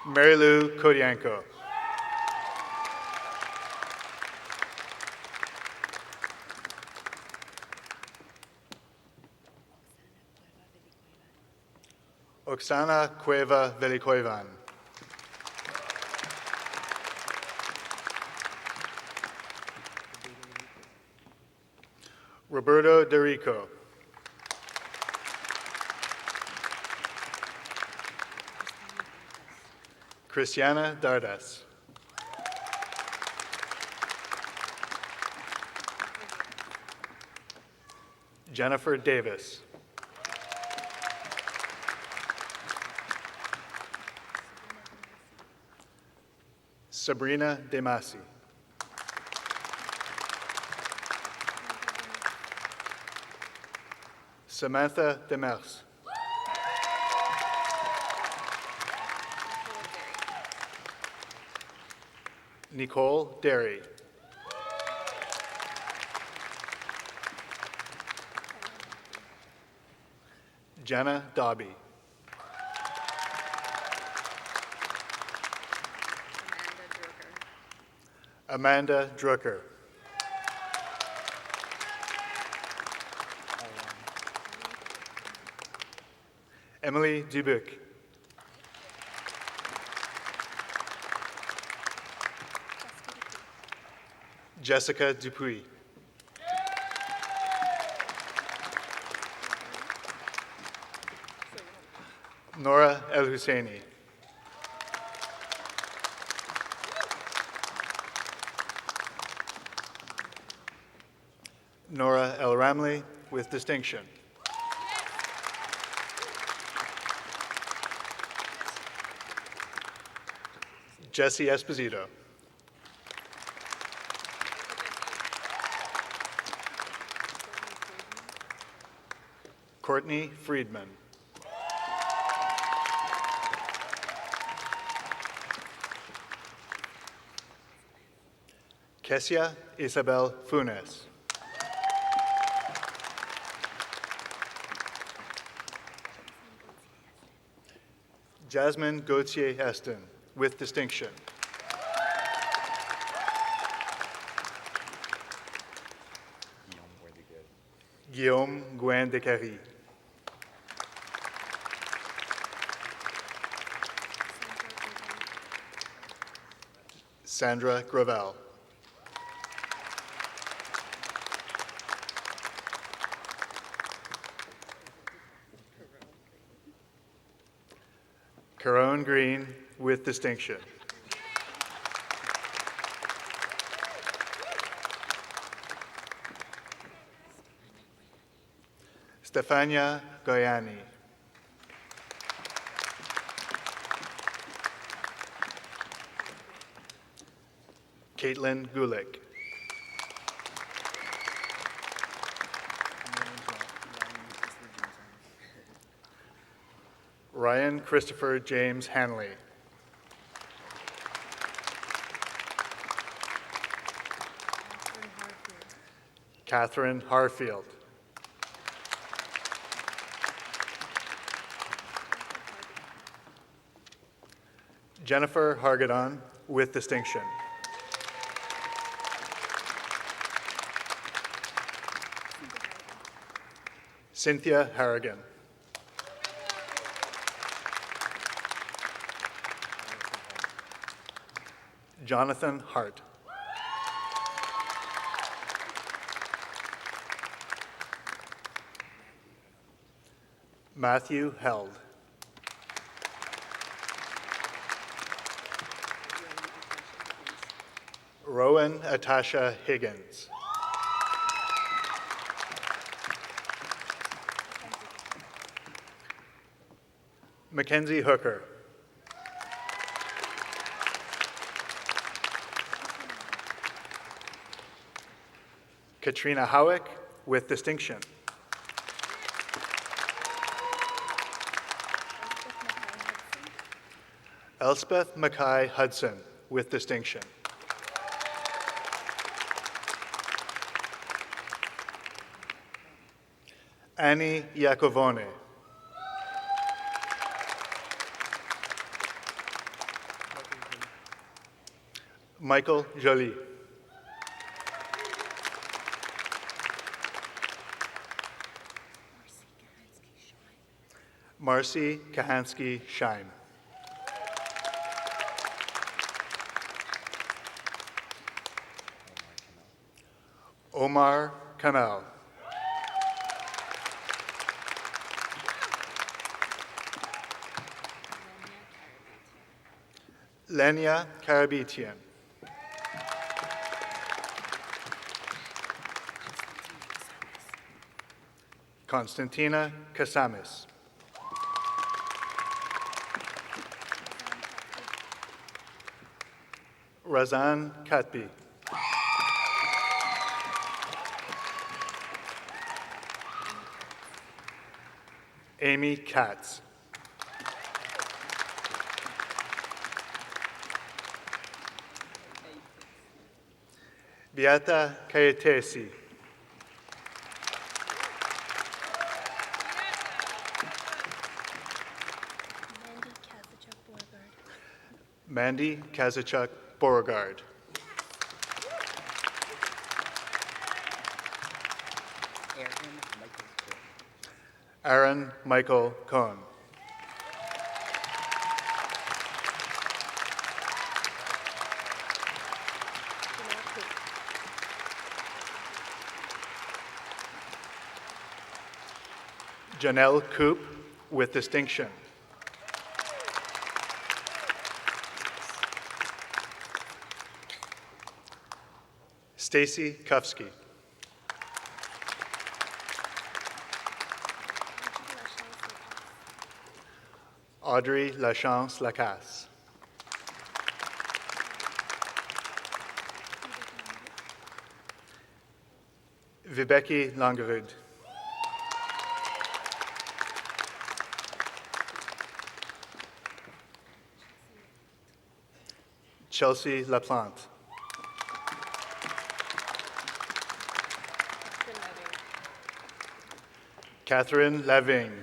Mary Lou Kodienko. Oksana Cueva Velikoivan. Roberto Derico. Christiana Dardas. Jennifer Davis. Sabrina Demasi. Samantha Demers. Nicole Derry. Jenna Dobby. Amanda Drucker. Emily Dubuc. Jessica Dupuis. Nora El Husseini. Nora El Ramley with distinction. Jesse Esposito. Courtney Friedman. Kessia Isabel Funes. Jasmine Gauthier Eston with distinction. Guillaume Gouin de Carry. Sandra Gravel. Caron Green with distinction. Stefania Goyani. Caitlin Gulick. Ryan Christopher James Hanley. Catherine Harfield. Jennifer Hargadon with distinction. Cynthia Harrigan. Jonathan Hart. Matthew Held. Rowan Atasha Higgins. Mackenzie Hooker. Katrina Howick with distinction. Elspeth Mackay Hudson with distinction. Annie Iacovone. Michael Joly. Marcy Kahansky-Scheim. Omar Kamel. Lenya Karabetian. Konstantina Kasamis. Razan Katbi. Amy Katz. Beata Kayetesi. Mandy Kazachuk Beauregard. Aaron Michael Cohn. Janelle Coop with distinction. Stacy Kufsky. Audrey Lachance Lacasse. Vibeke Langerud. Chelsea Laplante. Catherine Lavigne.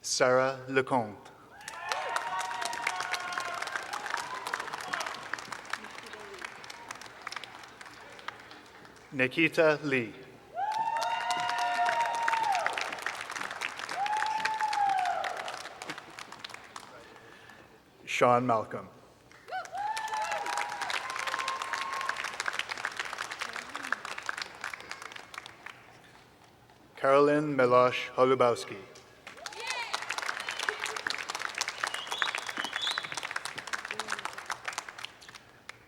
Sarah Lecomte. Nikita Lee. Sean Malcolm. Carolyn Melosh Holubowski.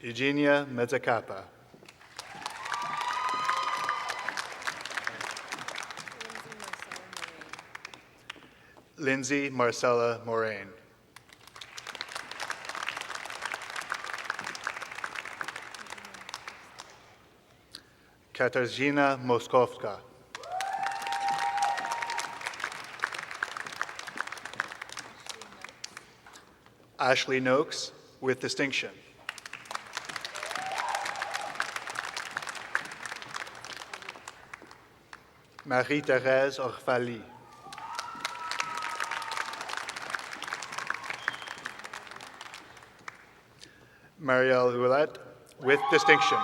Eugenia Mezzacapa. Lindsay Marcella Moraine. Katarzyna Moskovska. Ashley Noakes with distinction. Marie-Thérèse Orfali. Marielle Roulette with distinction.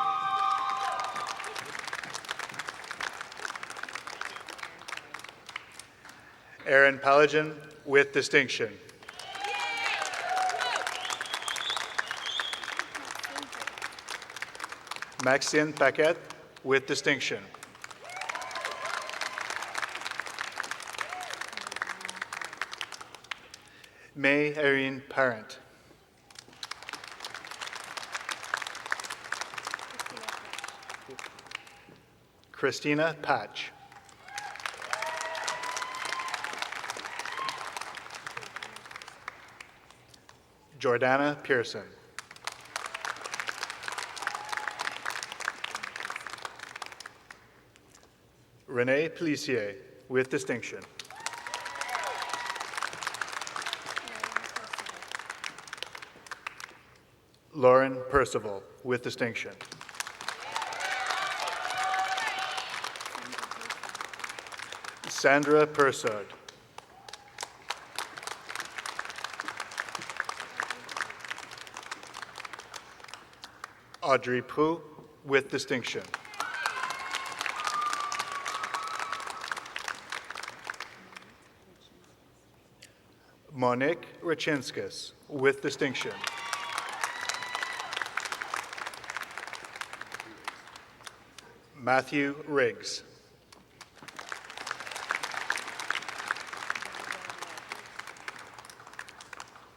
Aaron Palagian with distinction. Maxine Paquette with distinction. May Erin Parent. Christina Patch. Jordana Pearson. Renee Pellissier with distinction. Lauren Percival, with distinction. Sandra Persod. Audrey Prue, with distinction. Monique Rachinskas, with distinction. Matthew Riggs.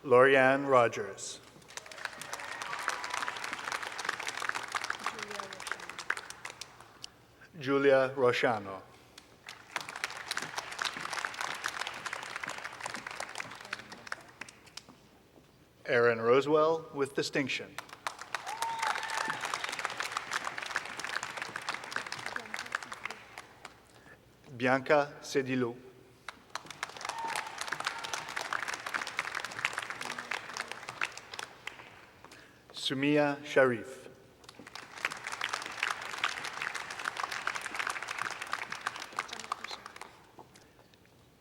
Lorianne Rogers. Julia Roshano. Aaron Rosewell, with distinction. Bianca Sedilou. Sumia Sharif.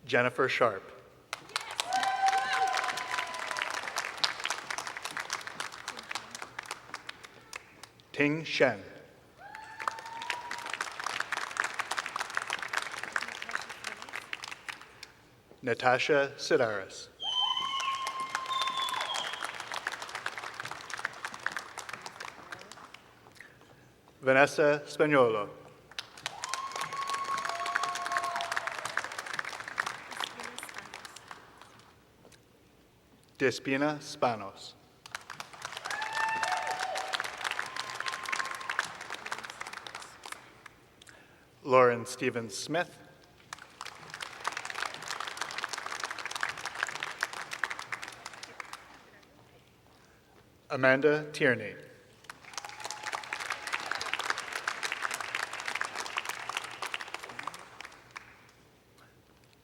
Jennifer Sharp. Ting Shen. Natasha Sidaris. Vanessa Spagnolo. Despina Spanos. Lauren Stevens Smith. Amanda Tierney.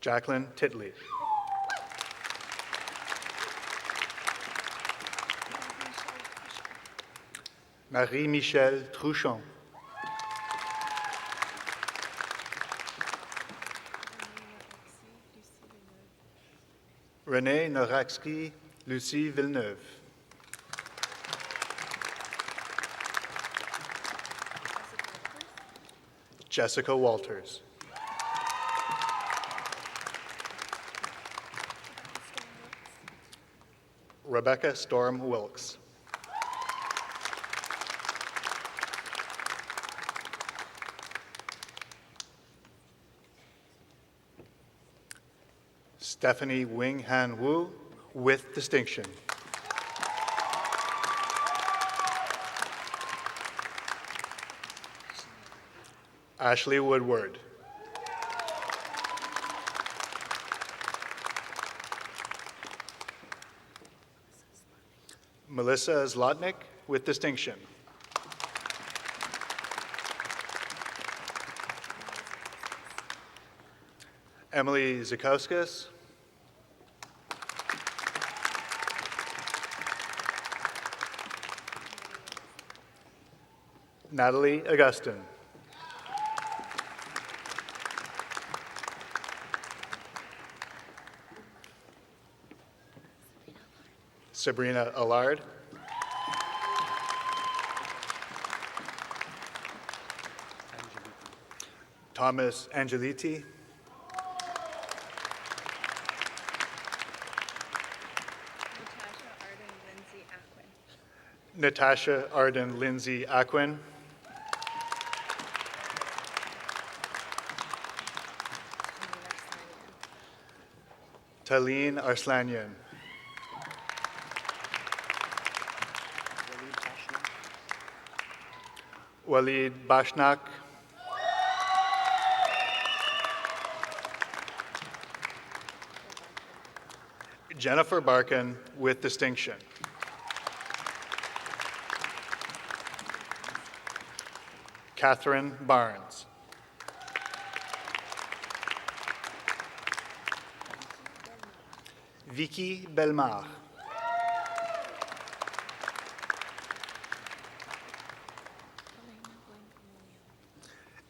Jacqueline Titley. Marie-Michelle Trouchon. Renée Noraksky, Lucie Villeneuve. Jessica Walters. Rebecca Storm Wilkes. Stephanie Wing Han Wu, with distinction. Ashley Woodward. Melissa Zlotnick, with distinction. Emily Zakauskas. Natalie Augustin. Sabrina Allard. Thomas Angeliti. Natasha Arden Lindsay Aquin. Talene Arslanian. Walid Bashnak. Jennifer Barkin, with distinction. Catherine Barnes. Vicky Belmar.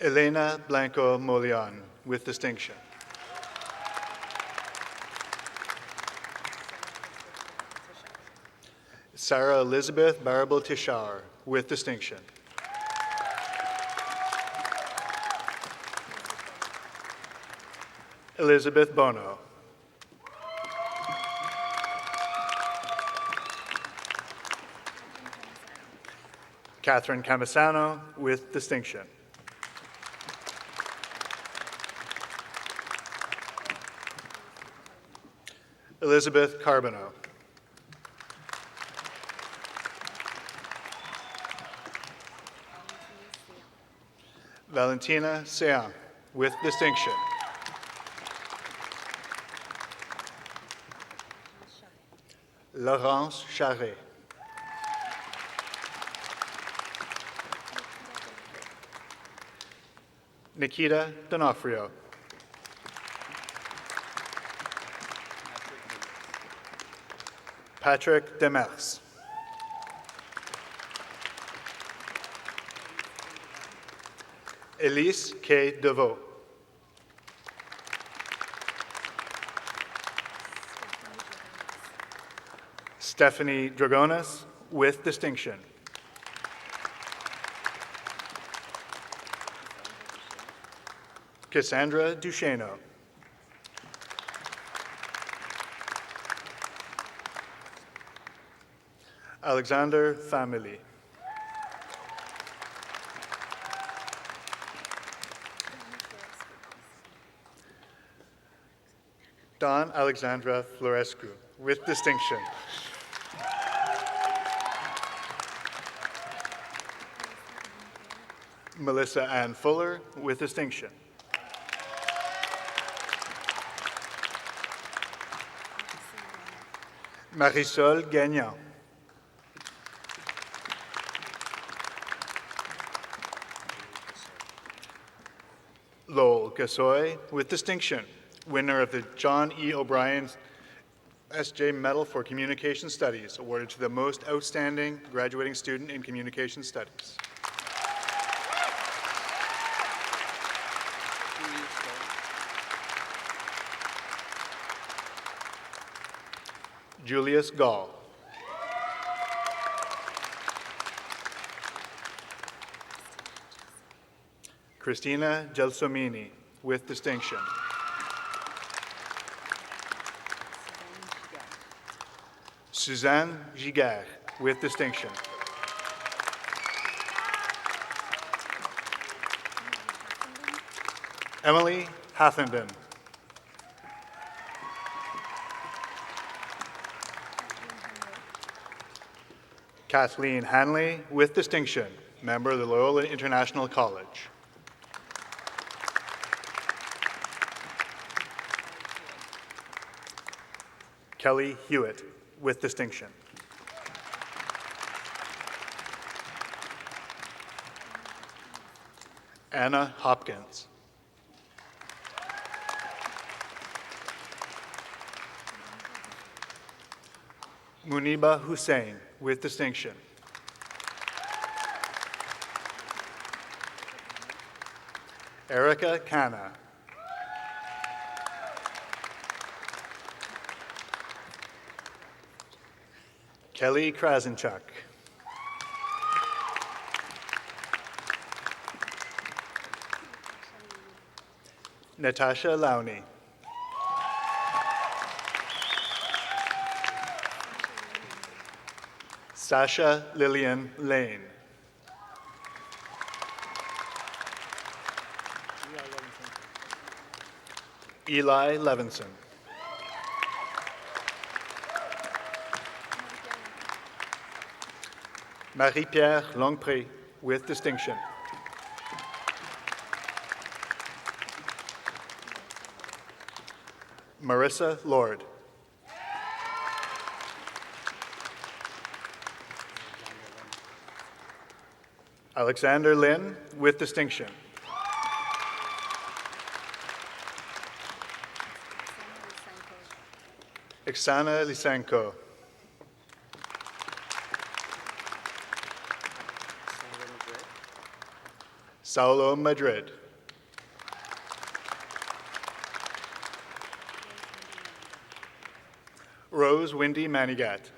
Elena Blanco Molian, with distinction. Sarah Elizabeth Barable Tishar, with distinction. Elizabeth Bono. Catherine Camisano, with distinction. Elizabeth Carbonneau. Valentina Sean, with distinction. Laurence Charret. Nikita D'Onofrio. Patrick Demers. Elise K. DeVoe. Stephanie Dragonis, with distinction. Cassandra Duchesneau. Alexander Family. Dawn Alexandra Florescu, with distinction. Melissa Ann Fuller, with distinction. Marisol Gagnon. Lowell Gasoy, with distinction, winner of the John E. O'Brien S.J. Medal for Communication Studies, awarded to the most outstanding graduating student in Communication Studies. Julius Gall. Christina Gelsomini, with distinction. Suzanne Giguère, with distinction. Emily Hathenden. Kathleen Hanley, with distinction, member of the Loyola International College. Kelly Hewitt, with distinction. Anna Hopkins. Muniba Hussein, with distinction. Erica Kana. Kelly Krasenchuk. Natasha Lowney. Sasha Lillian Lane. Eli Levinson. Marie-Pierre Longpré, with distinction. Marissa Lord. Alexander Lin, with distinction. Iksana Lysenko. Saulo Madrid. Rose Windy Manigat.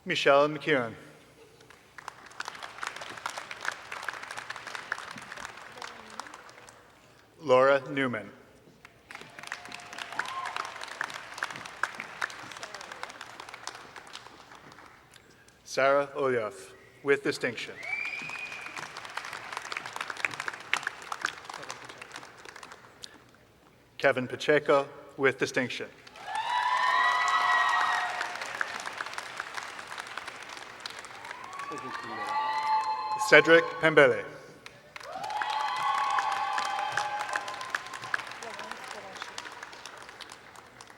Michelle McKeown. Laura Newman. Sarah Olyoff, with distinction. Kevin Pacheco, with distinction. Cedric Pembele.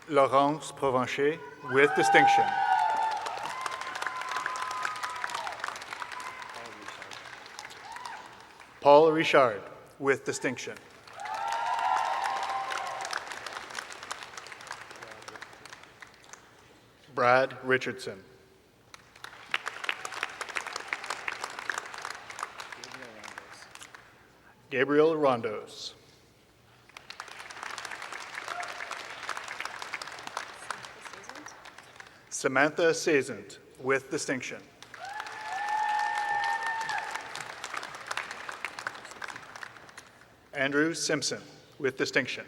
Laurence Provencher, with distinction. Paul Richard, with distinction. Brad Richardson. Gabriel Rondos. Samantha Sazent, with distinction. Andrew Simpson, with distinction.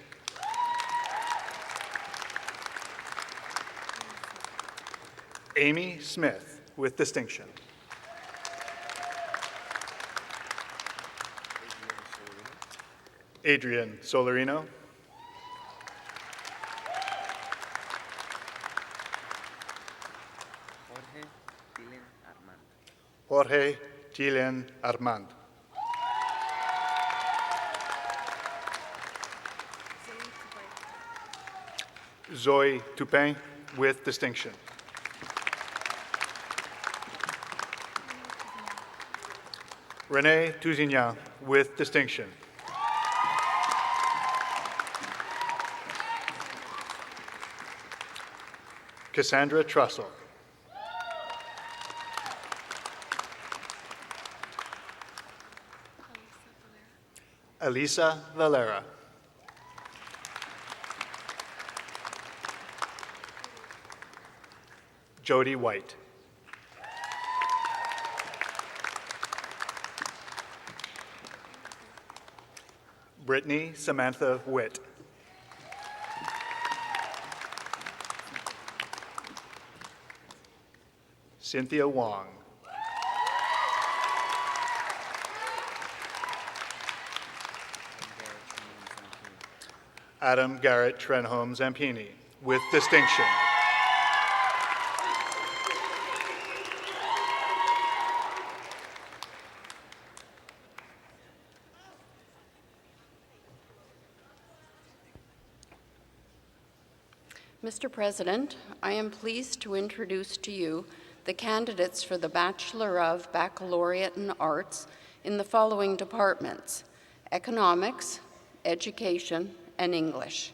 Amy Smith, with distinction. Adrian Solarino. Jorge Gillian Armand. Zoe Toupin, with distinction. Renee Tousignan, with distinction. Cassandra Trussell. Elisa Valera. Jody White. Brittany Samantha Witt. Cynthia Wong. Adam Garrett Trenholm Zampini, with distinction. Mr. President, I am pleased to introduce to you the candidates for the Bachelor of Baccalaureate in Arts in the following departments: Economics, Education, and English.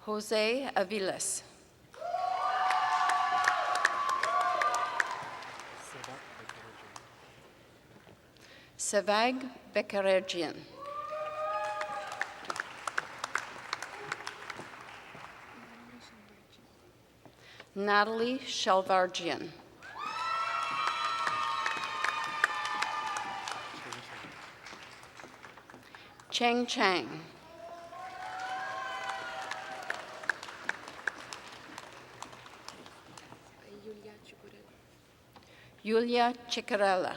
Jose Aviles. Sevag Bekaregian. Natalie Shelvargian. Cheng Chang. Yulia Ciccarella.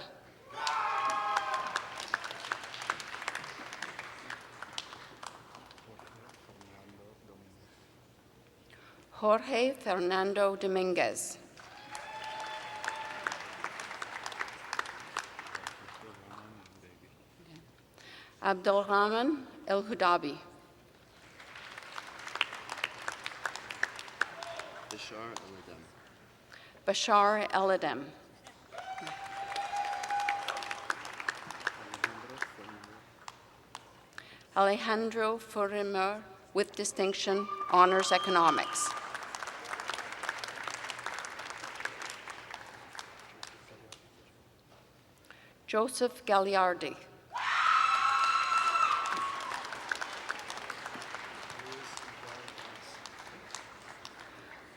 Jorge Fernando Dominguez. Abdulrahman El Hudabi. Bashar El-Adem. Alejandro Furimer, with distinction, honors economics. Joseph Gagliardi.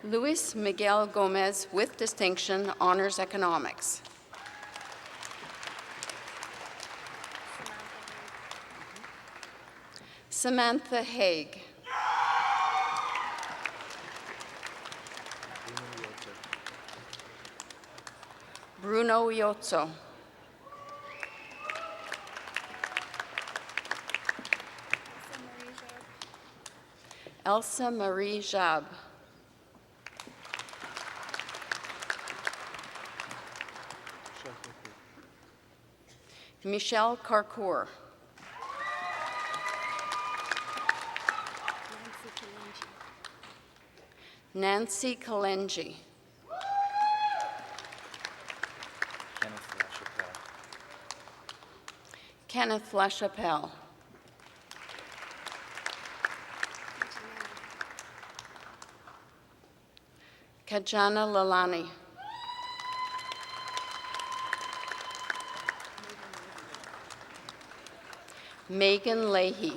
Luis Miguel Gomez, with distinction, honors economics. Samantha Haig. Bruno Iozzo. Elsa Marie Jab. Michelle Carcour. Nancy Kalenji. Kenneth LaChapelle. Kajana Lalani. Megan Leahy.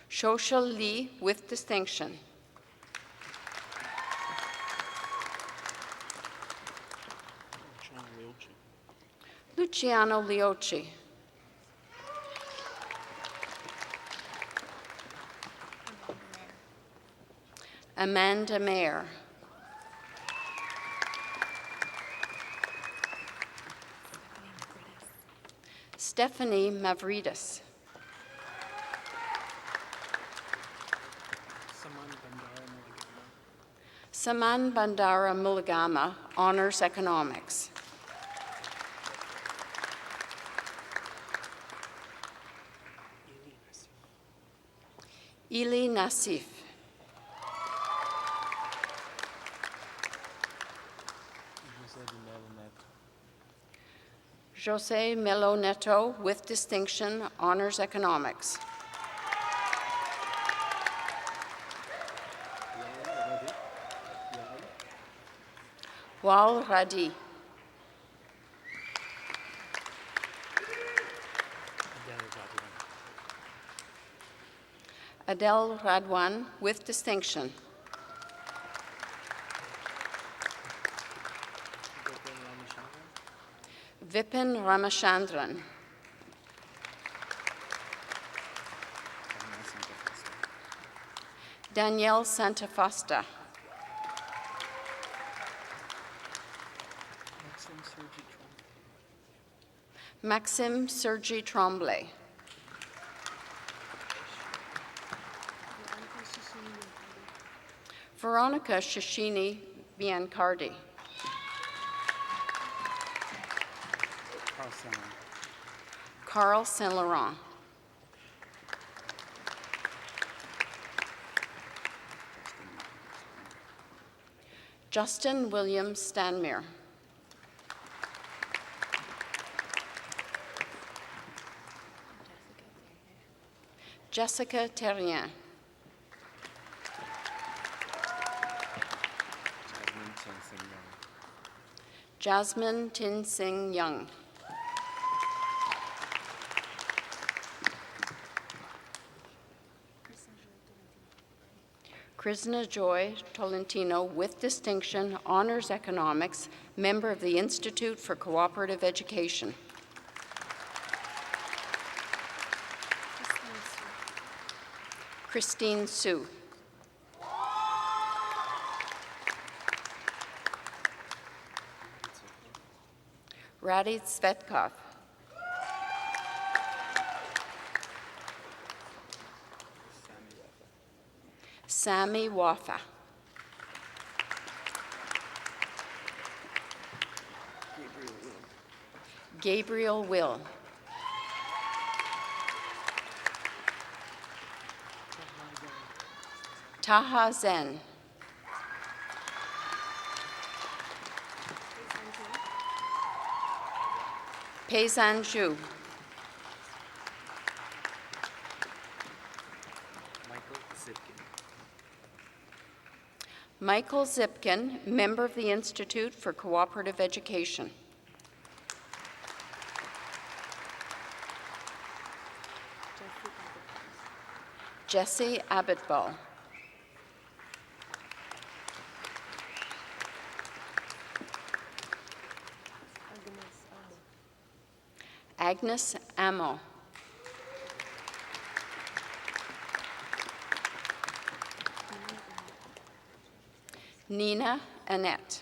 Shosha Lee, with distinction. Luciano Liocci. Amanda Mayer. Stephanie Mavridis. Saman Bandara Mulligama, honors economics. Ili Nassif. Jose Melo Neto, with distinction, honors economics. Wal Radi. Adele Radwan, with distinction. Vipin Ramachandran. Danielle Santafasta. Maxime Sergi Tremblay. Veronica Shishini Biancardi. Carl Saint Laurent. Justin William Stanmere. Jessica Terrien. Jasmine Tin Sing Young. Krishna Joy Tolentino, with distinction, honors economics, member of the Institute for Cooperative Education. Christine Sue. Radit Svetkov. Sami Wafa. Gabriel Will. Taha Zen. Paysan Zhu. Michael Zipkin, member of the Institute for Cooperative Education. Jesse Abitball. Agnes Amo. Nina Annette.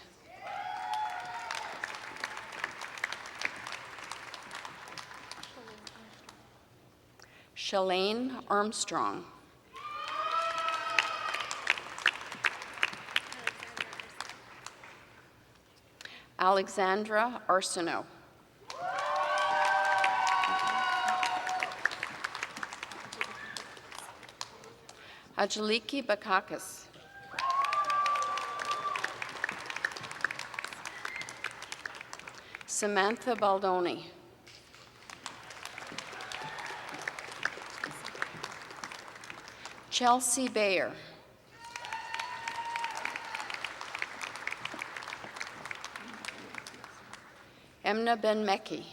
Shalane Armstrong. Alexandra Arsenault. Angeliki Bakakis. Samantha Baldoni. Chelsea Bayer. Emna Ben Mekki.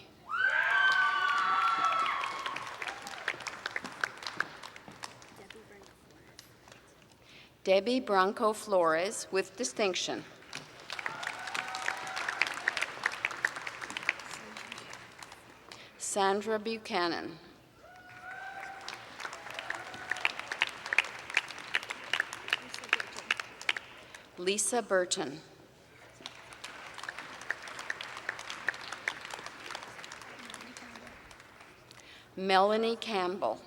Debbie Branco Flores with distinction. Sandra Buchanan. Lisa Burton. Melanie Campbell.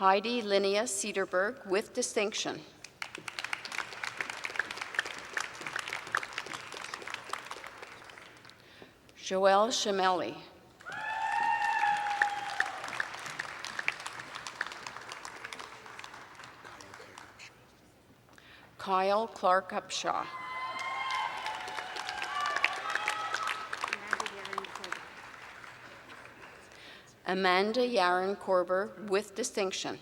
Heidi Linnea Cedarberg with distinction. Joelle Shamelli. Kyle Clark Upshaw. Amanda Yaren Korber with distinction.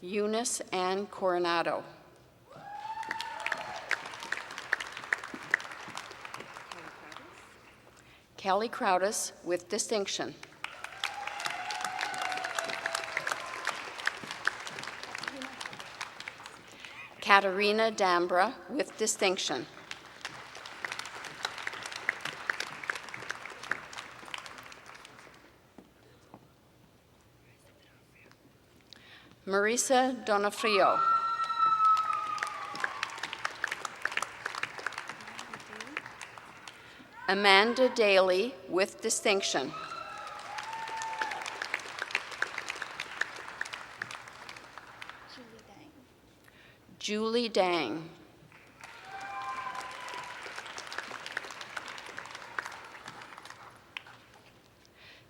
Eunice Ann Coronado. Kelly Crowdis with distinction. Katerina Dambra with distinction. Marisa Donofrio. Amanda Daly with distinction. Julie Dang.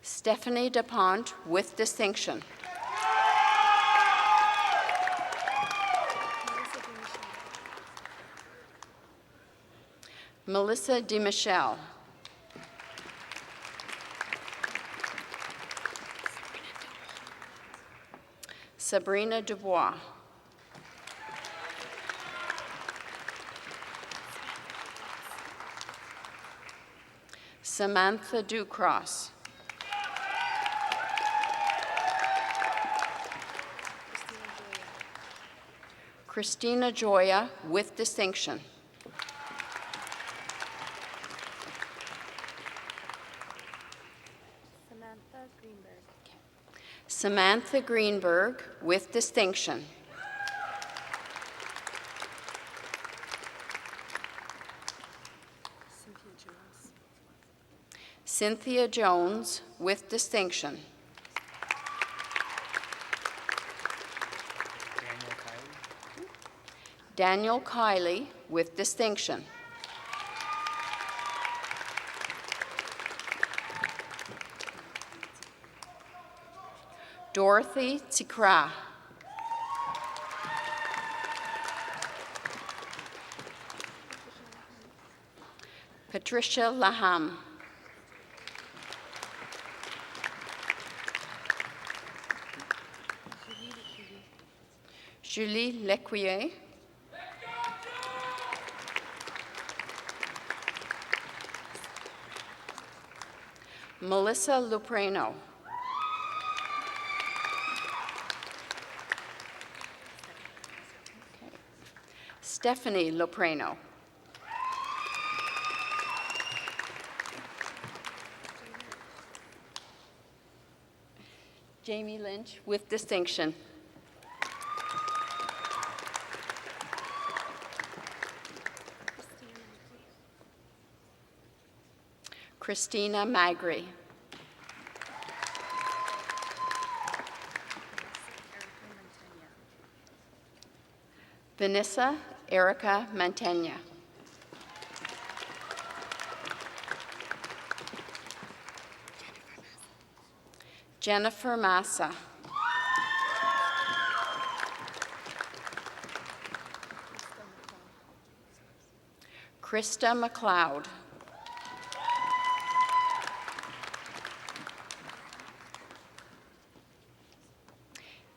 Stephanie DuPont with distinction. Melissa DiMichelle. Sabrina Dubois. Samantha Ducross. Christina Joya with distinction. Samantha Greenberg with distinction. Cynthia Jones with distinction. Daniel Kiley with distinction. Dorothy Tsikra. Patricia Laham. Julie Lecuyer. Melissa Luprano. Stephanie Luprano. Jamie Lynch with distinction. Christina Magri. Vanessa Erica Mantegna. Jennifer Massa. Krista McLeod.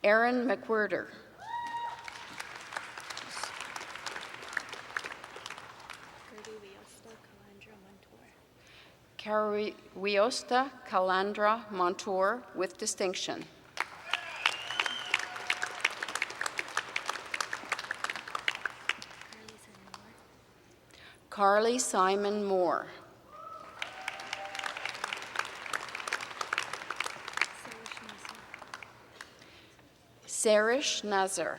Erin McWhirter. Carriosta Calandra Montour with distinction. Carly Simon Moore. Sarish Nazar.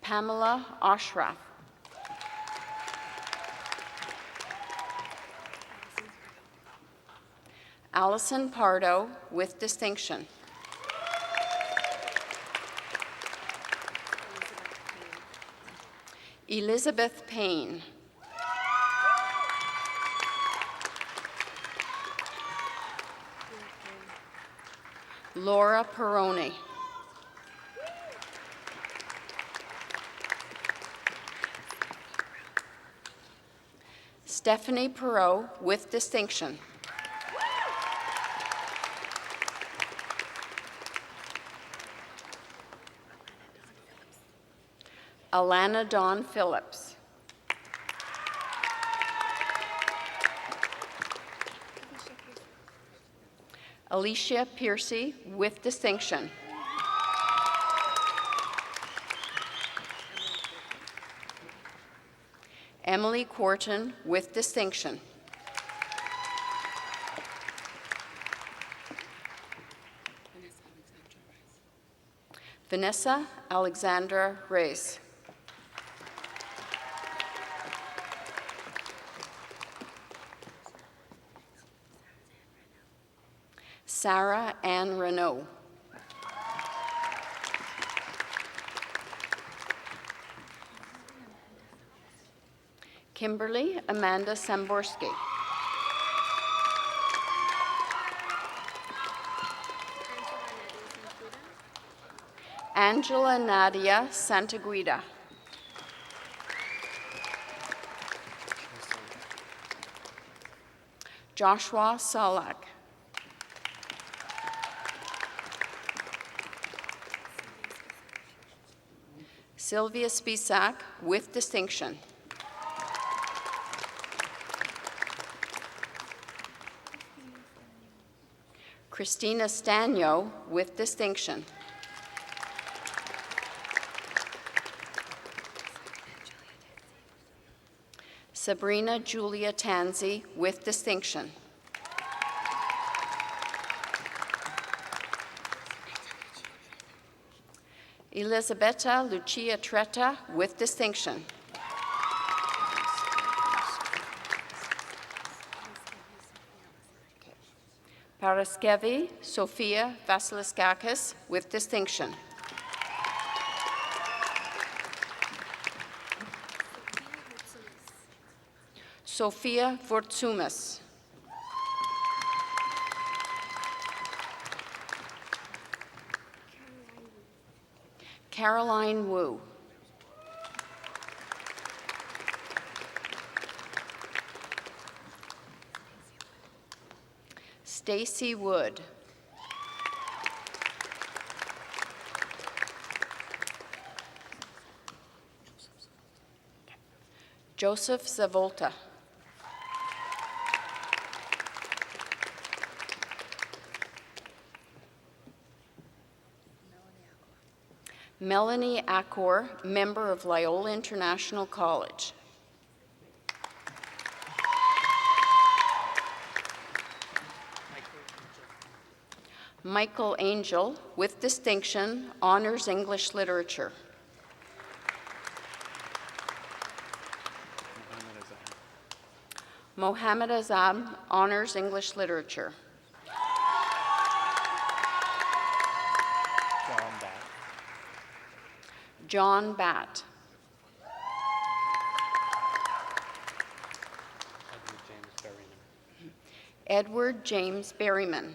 Pamela Oshraf. Allison Pardo with distinction. Elizabeth Payne. Laura Peroni. Stephanie Perot with distinction. Alana Dawn Phillips. Alicia Piercy with distinction. Emily Quarton with distinction. Vanessa Alexandra Reyes. Sarah Ann Renault. Kimberly Amanda Samborski. Angela Nadia Santaguida. Joshua Salak. Sylvia Spisak with distinction. Christina Stanyo with distinction. Sabrina Julia Tanzi with distinction. Elisabetta Lucia Tretta with distinction. Paraskevi Sofia Vasiliskakis with distinction. Sophia Vortsumas. Caroline Wu. Stacy Wood. Joseph Zavolta. Melanie Accor, member of Loyola International College. Michael Angel, with distinction, honors English literature. Mohammed Azam, honors English literature. John Batt. Edward James Berryman.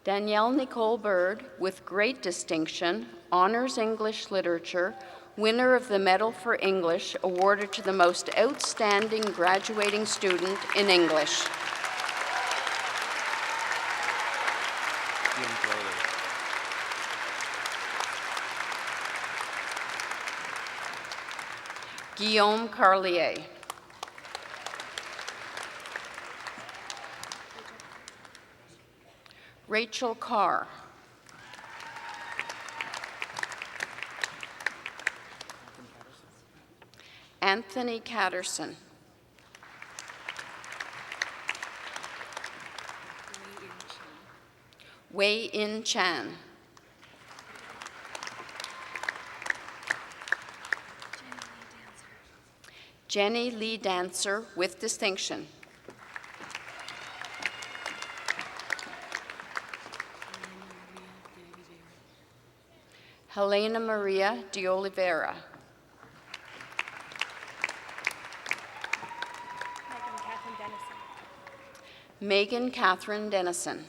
Danielle Nicole Bird, with great distinction, honors English literature, winner of the Medal for English, awarded to the most outstanding graduating student in English. Guillaume Carlier. Rachel Carr. Anthony Catterson. Wei In Chan. Jenny Lee Dancer, with distinction. Helena Maria de Oliveira. Megan Catherine Dennison.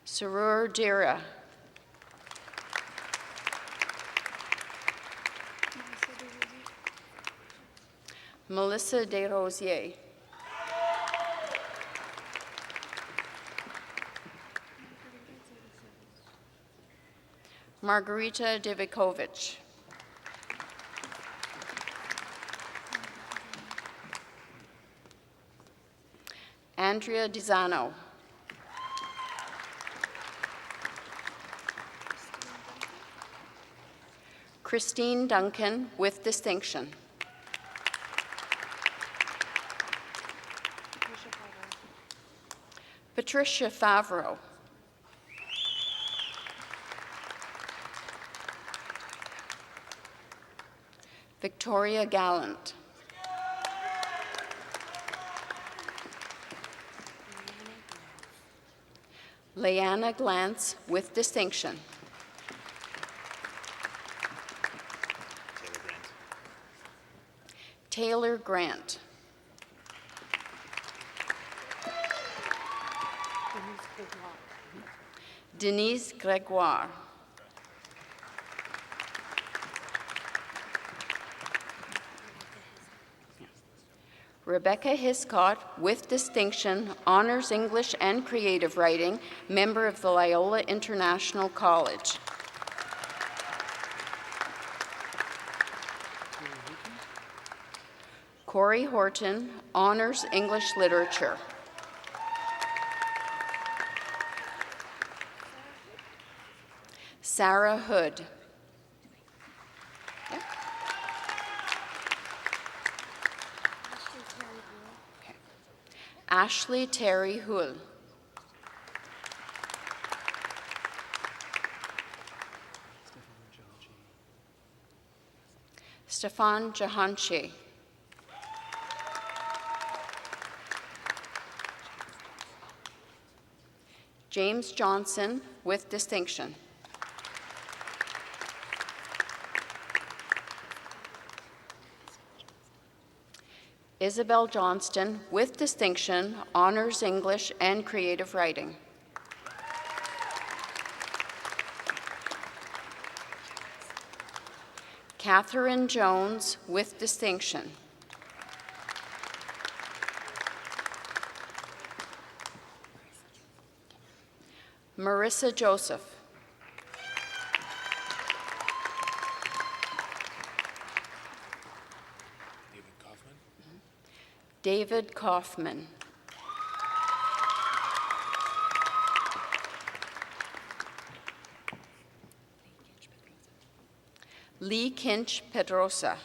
Sarur Dira. Melissa Desrosiers. Margarita Divikovic. Andrea Dizano. Christine Duncan, with distinction. Patricia Favreau. Victoria Gallant. Leanna Glantz, with distinction. Taylor Grant. Denise Gregoire. Rebecca Hiscott, with distinction, honors English and creative writing, member of the Loyola International College. Corey Horton, honors English literature. Sarah Hood. Yeah. Okay. Ashley Terry Hull. Stefan Jahanchi. James Johnson with distinction. Isabel Johnston with distinction, honors English and creative writing. Catherine Jones with distinction. Marissa Joseph. David Kaufman. Lee Kinch Pedrosa.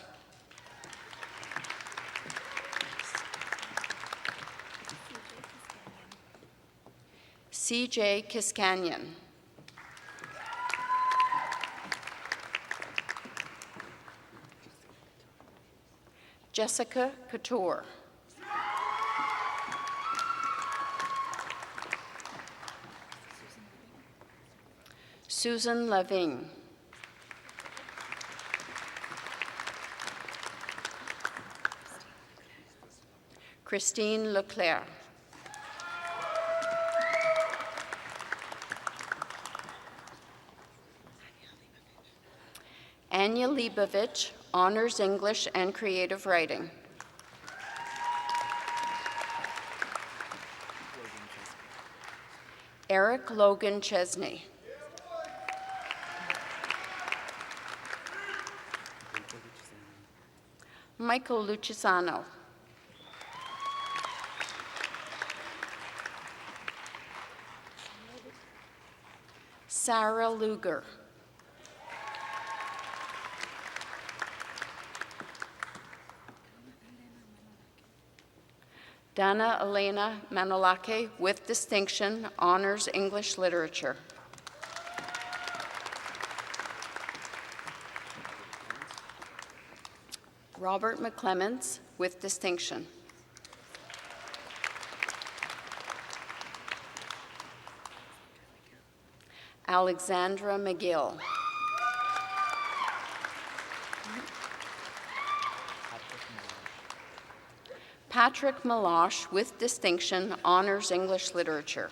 CJ Kiscanyan. Jessica Couture. Susan Lavigne. Christine Leclerc. Anya Leibovich, honors English and creative writing. Eric Logan Chesney. Michael Lucisano. Sarah Luger. Dana Elena Manolake with distinction, honors English literature. Robert McClements with distinction. Alexandra McGill. Patrick Malash with distinction, honors English literature.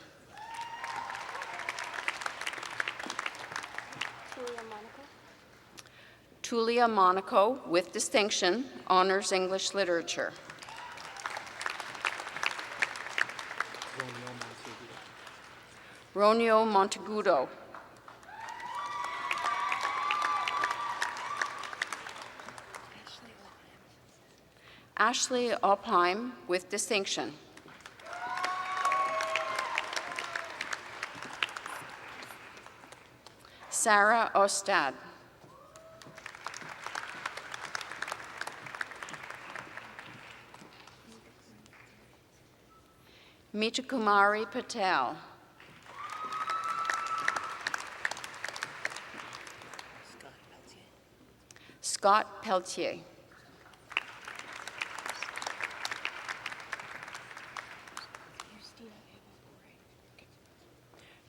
Tulia Monaco with distinction, honors English literature. Ronio Montegudo. Ashley Opheim with distinction. Sarah Ostad. Mitakumari Patel. Scott Peltier.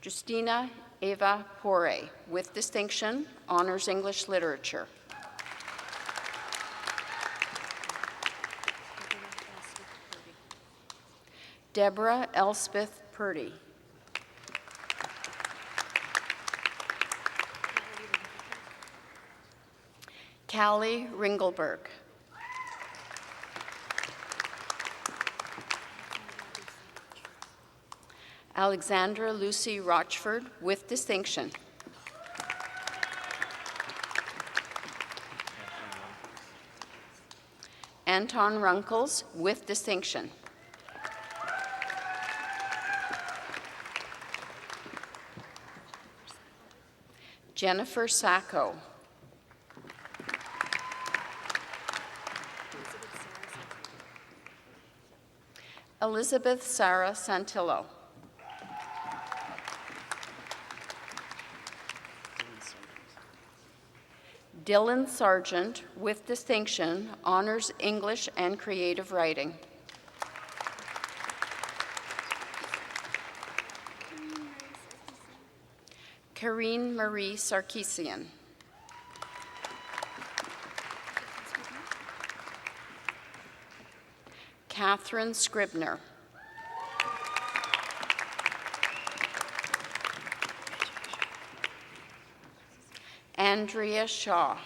Justina Eva Pore, with distinction, honors English literature. Deborah Elspeth Purdy. Callie Ringelberg. Alexandra Lucy Rochford, with distinction. Anton Runkles, with distinction. Jennifer Sacco. Elizabeth Sarah Santillo. Dylan Sargent, with distinction, honors English and creative writing. Karine Marie Sarkisian. Catherine Scribner. Andrea Shaw.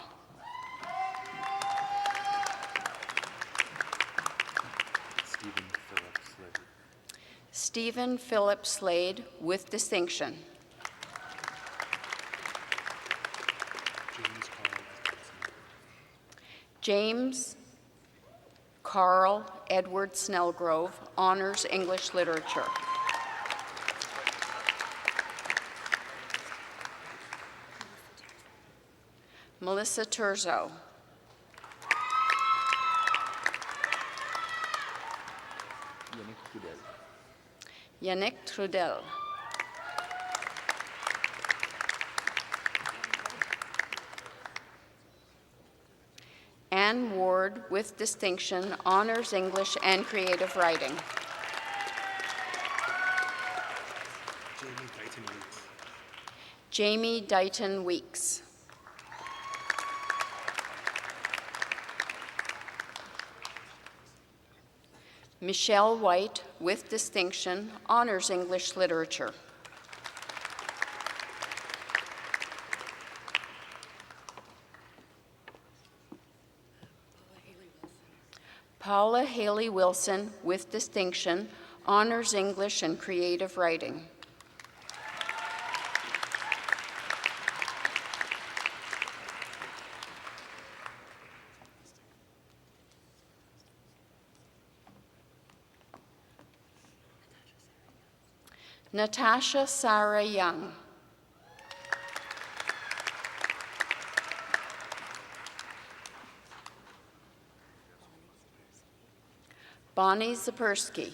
Stephen Philip Slade with distinction. James Carl Edward Snellgrove, Honors English Literature. Melissa Turzo. Yannick Trudel. Anne Ward with distinction, Honors English and Creative Writing. Jamie Dighton Weeks. Michelle White with distinction, Honors English Literature. Paula Haley Wilson with distinction, Honors English and Creative Writing. Natasha Sarah Young. Bonnie Zapersky.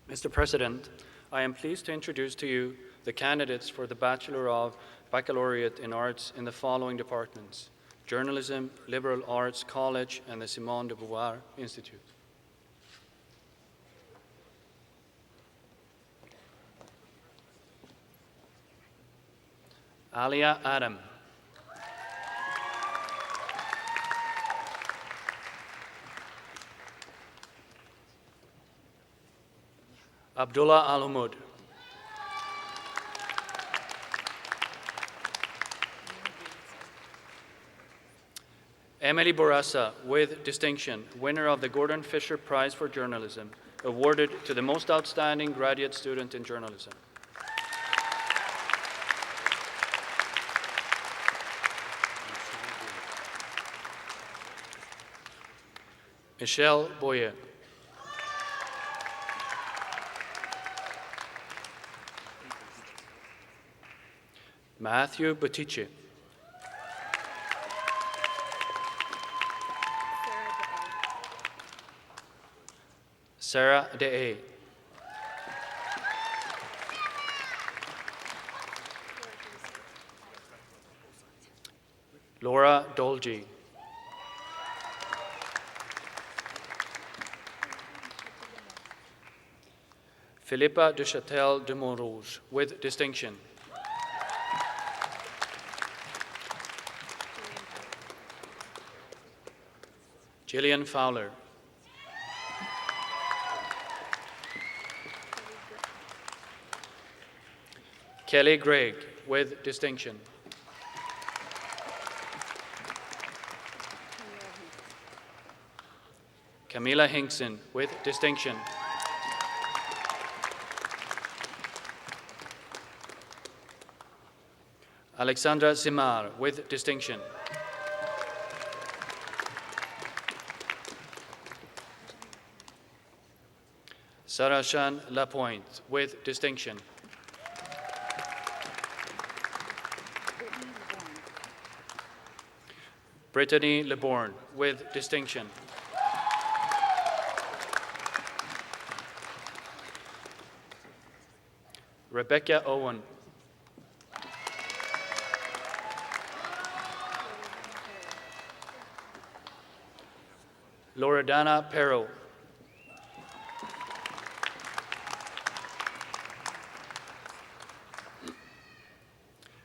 Mr. President, I am pleased to introduce to you the candidates for the Bachelor of Baccalaureate in Arts in the following departments: Journalism, Liberal Arts College, and the Simone de Beauvoir Institute. Alia Adam. Abdullah Al-Humud. Emily Bourassa, with distinction, winner of the Gordon Fisher Prize for Journalism, awarded to the most outstanding graduate student in journalism. Michelle Boyer. Matthew Buttice. Sarah DeA. Laura Dolgy. Philippa Duchatel de Montrouge, with distinction. Gillian Fowler. Kelly Gregg, with distinction. Camila Hinkson, with distinction. Alexandra Zimar, with distinction. Sarah-Shan Lapointe, with distinction. Brittany LeBourne, with distinction. Rebecca Owen. Loredana Perro.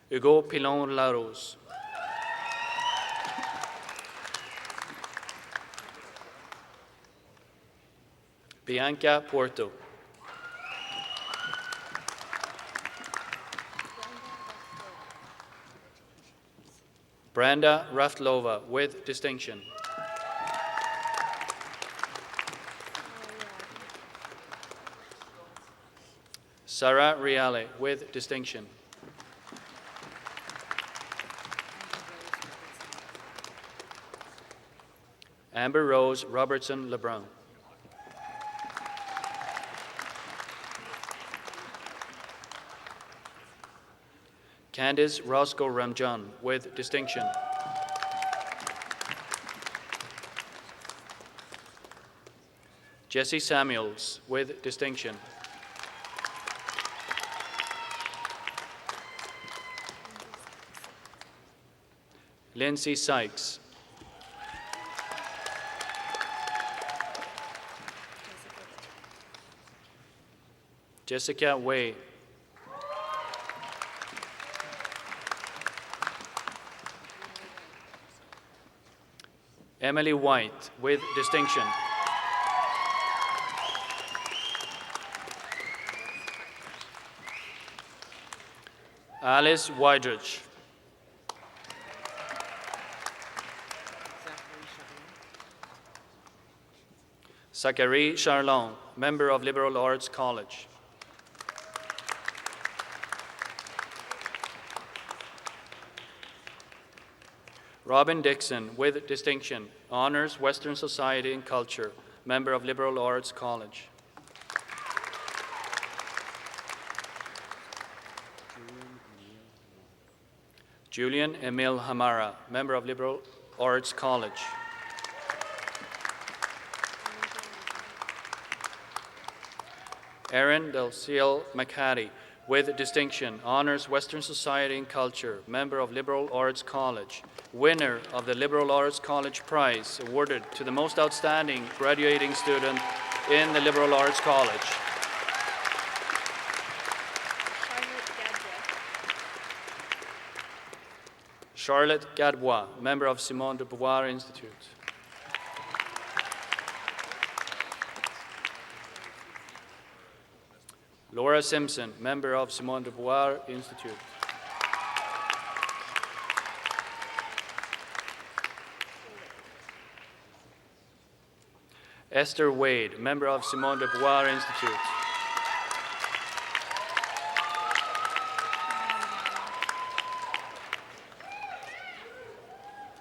Hugo Pilon Larose. Bianca Porto. Brenda Raftlova with distinction. Sarah Riale with distinction. Amber Rose Robertson Lebrun. Candice Roscoe Ramjan with distinction. Jesse Samuels with distinction. Lindsay Sykes. Jessica Way. Emily White with distinction. Alice Wydrich. Zachary Charlon, member of Liberal Arts College. Robin Dixon with distinction, honors Western Society and Culture, member of Liberal Arts College. Julian Emil Hamara, member of Liberal Arts College. Erin Del Ciel McHattie, with distinction, honors Western Society and Culture, member of Liberal Arts College, winner of the Liberal Arts College Prize, awarded to the most outstanding graduating student in the Liberal Arts College. Charlotte Gadbois, member of Simone de Beauvoir Institute. Laura Simpson, member of Simone de Beauvoir Institute. Esther Wade, member of Simone de Beauvoir Institute.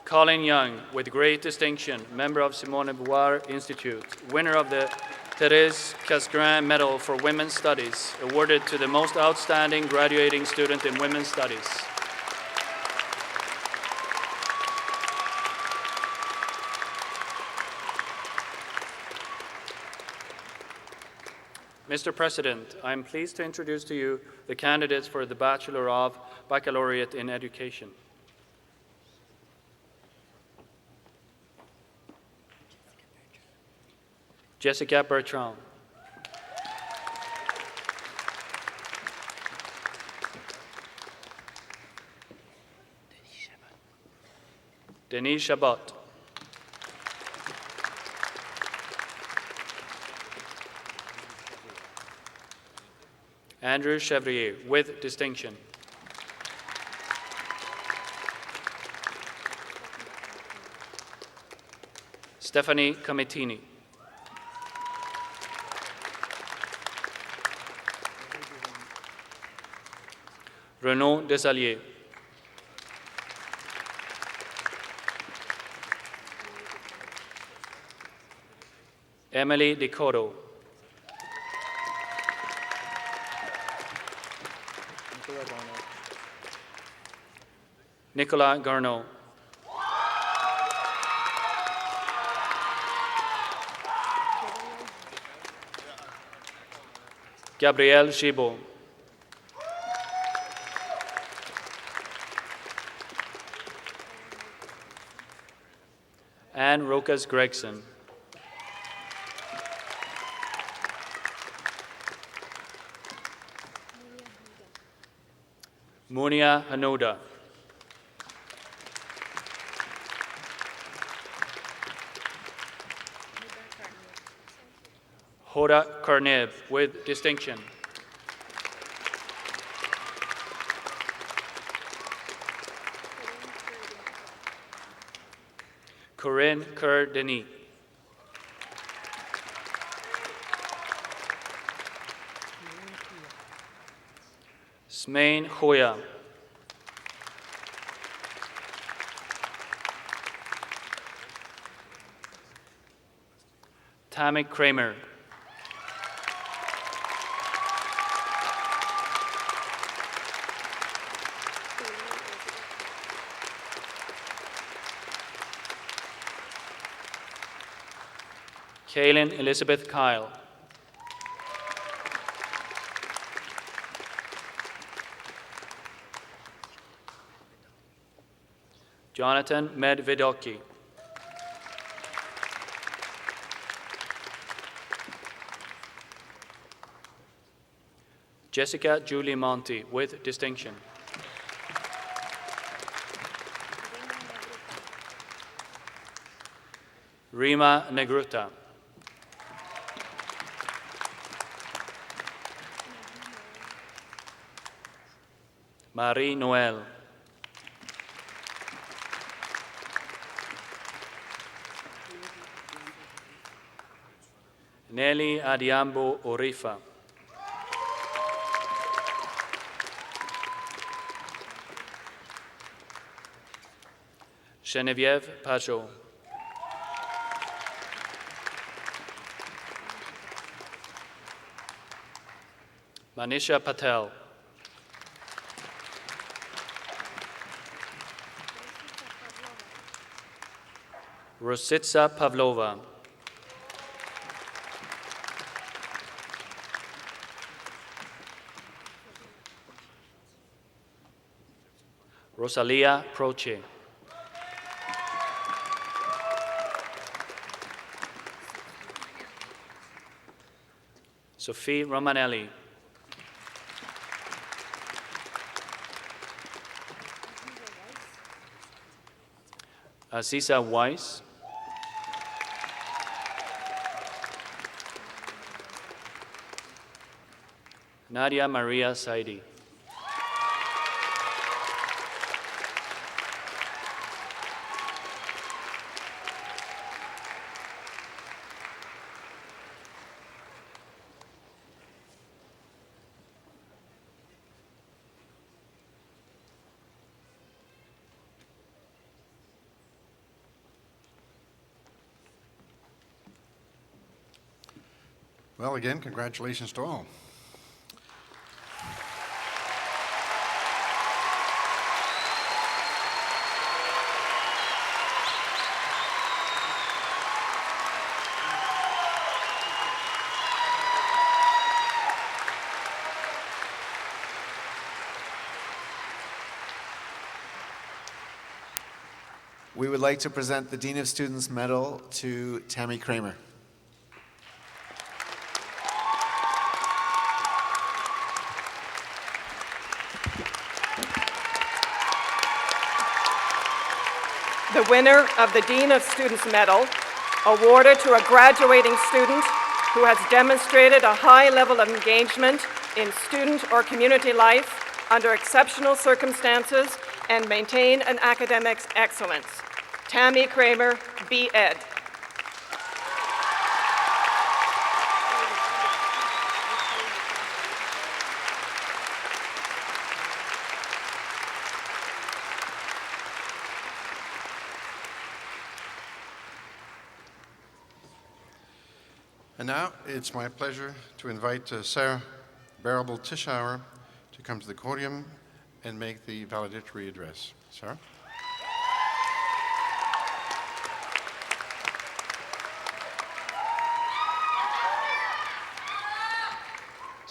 Colin Young, with great distinction, member of Simone de Beauvoir Institute, winner of the Thérèse Casgrain Medal for Women's Studies, awarded to the most outstanding graduating student in Women's Studies. Mr. President, I am pleased to introduce to you the candidates for the Bachelor of Baccalaureate in Education. Jessica Bertrand. Denis Chabot. Andrew Chevrier, with distinction. Stephanie Comettini. Renaud Desalliers. Emily Decoto. Nicolas Garneau. Gabrielle Gibault. Anne Rokas Gregson. Munia Hanoda. Hoda Karnib with distinction. Corinne Kerr-Denis. Smain Hoya. Tammy Kramer. Kaylin Elizabeth Kyle. Jonathan Medvedoki. Jessica Julie Monti with distinction. Rima Negruta. Marie Noel. Nelly Adiambo Orifa. Geneviève Pajot. Manisha Patel. Rositsa Pavlova. Rosalia Proce. Sophie Romanelli. Aziza Weiss. Nadia Maria Saidi. Well, again, congratulations to all. We would like to present the Dean of Students Medal to Tammy Kramer. The winner of the Dean of Students Medal, awarded to a graduating student who has demonstrated a high level of engagement in student or community life under exceptional circumstances and maintain an academic excellence. Tammy Kramer, B.Ed. And now it's my pleasure to invite Sarah Barrable-Tischauer to come to the podium and make the valedictory address. Sarah?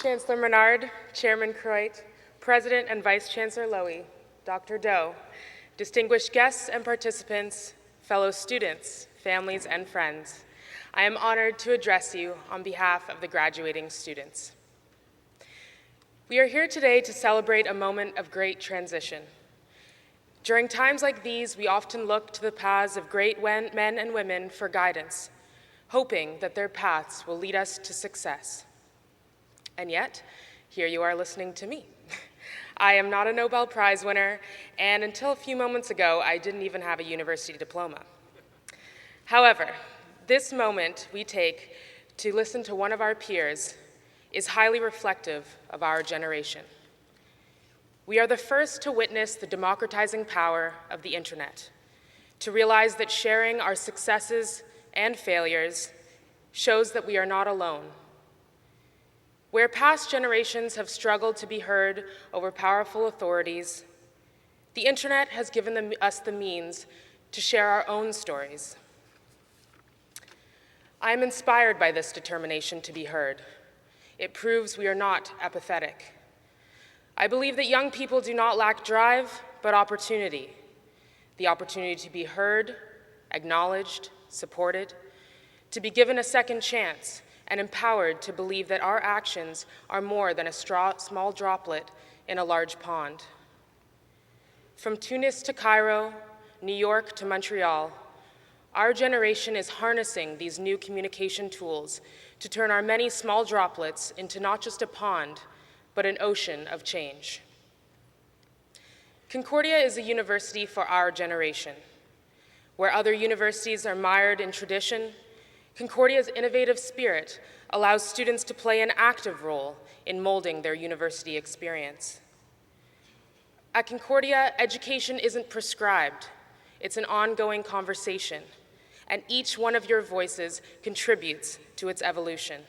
Chancellor Menard, Chairman Croit, President and Vice Chancellor Lowy, Dr. Doe, distinguished guests and participants, fellow students, families, and friends, I am honored to address you on behalf of the graduating students. We are here today to celebrate a moment of great transition. During times like these, we often look to the paths of great men and women for guidance, hoping that their paths will lead us to success. And yet, here you are listening to me. I am not a Nobel Prize winner, and until a few moments ago, I didn't even have a university diploma. However, this moment we take to listen to one of our peers is highly reflective of our generation. We are the first to witness the democratizing power of the internet, to realize that sharing our successes and failures shows that we are not alone. Where past generations have struggled to be heard over powerful authorities, the internet has given us the means to share our own stories. I am inspired by this determination to be heard. It proves we are not apathetic. I believe that young people do not lack drive, but opportunity. The opportunity to be heard, acknowledged, supported, to be given a second chance, and empowered to believe that our actions are more than a small droplet in a large pond. From Tunis to Cairo, New York to Montreal, our generation is harnessing these new communication tools to turn our many small droplets into not just a pond, but an ocean of change. Concordia is a university for our generation. Where other universities are mired in tradition, Concordia's innovative spirit allows students to play an active role in molding their university experience. At Concordia, education isn't prescribed. It's an ongoing conversation, and each one of your voices contributes to its evolution.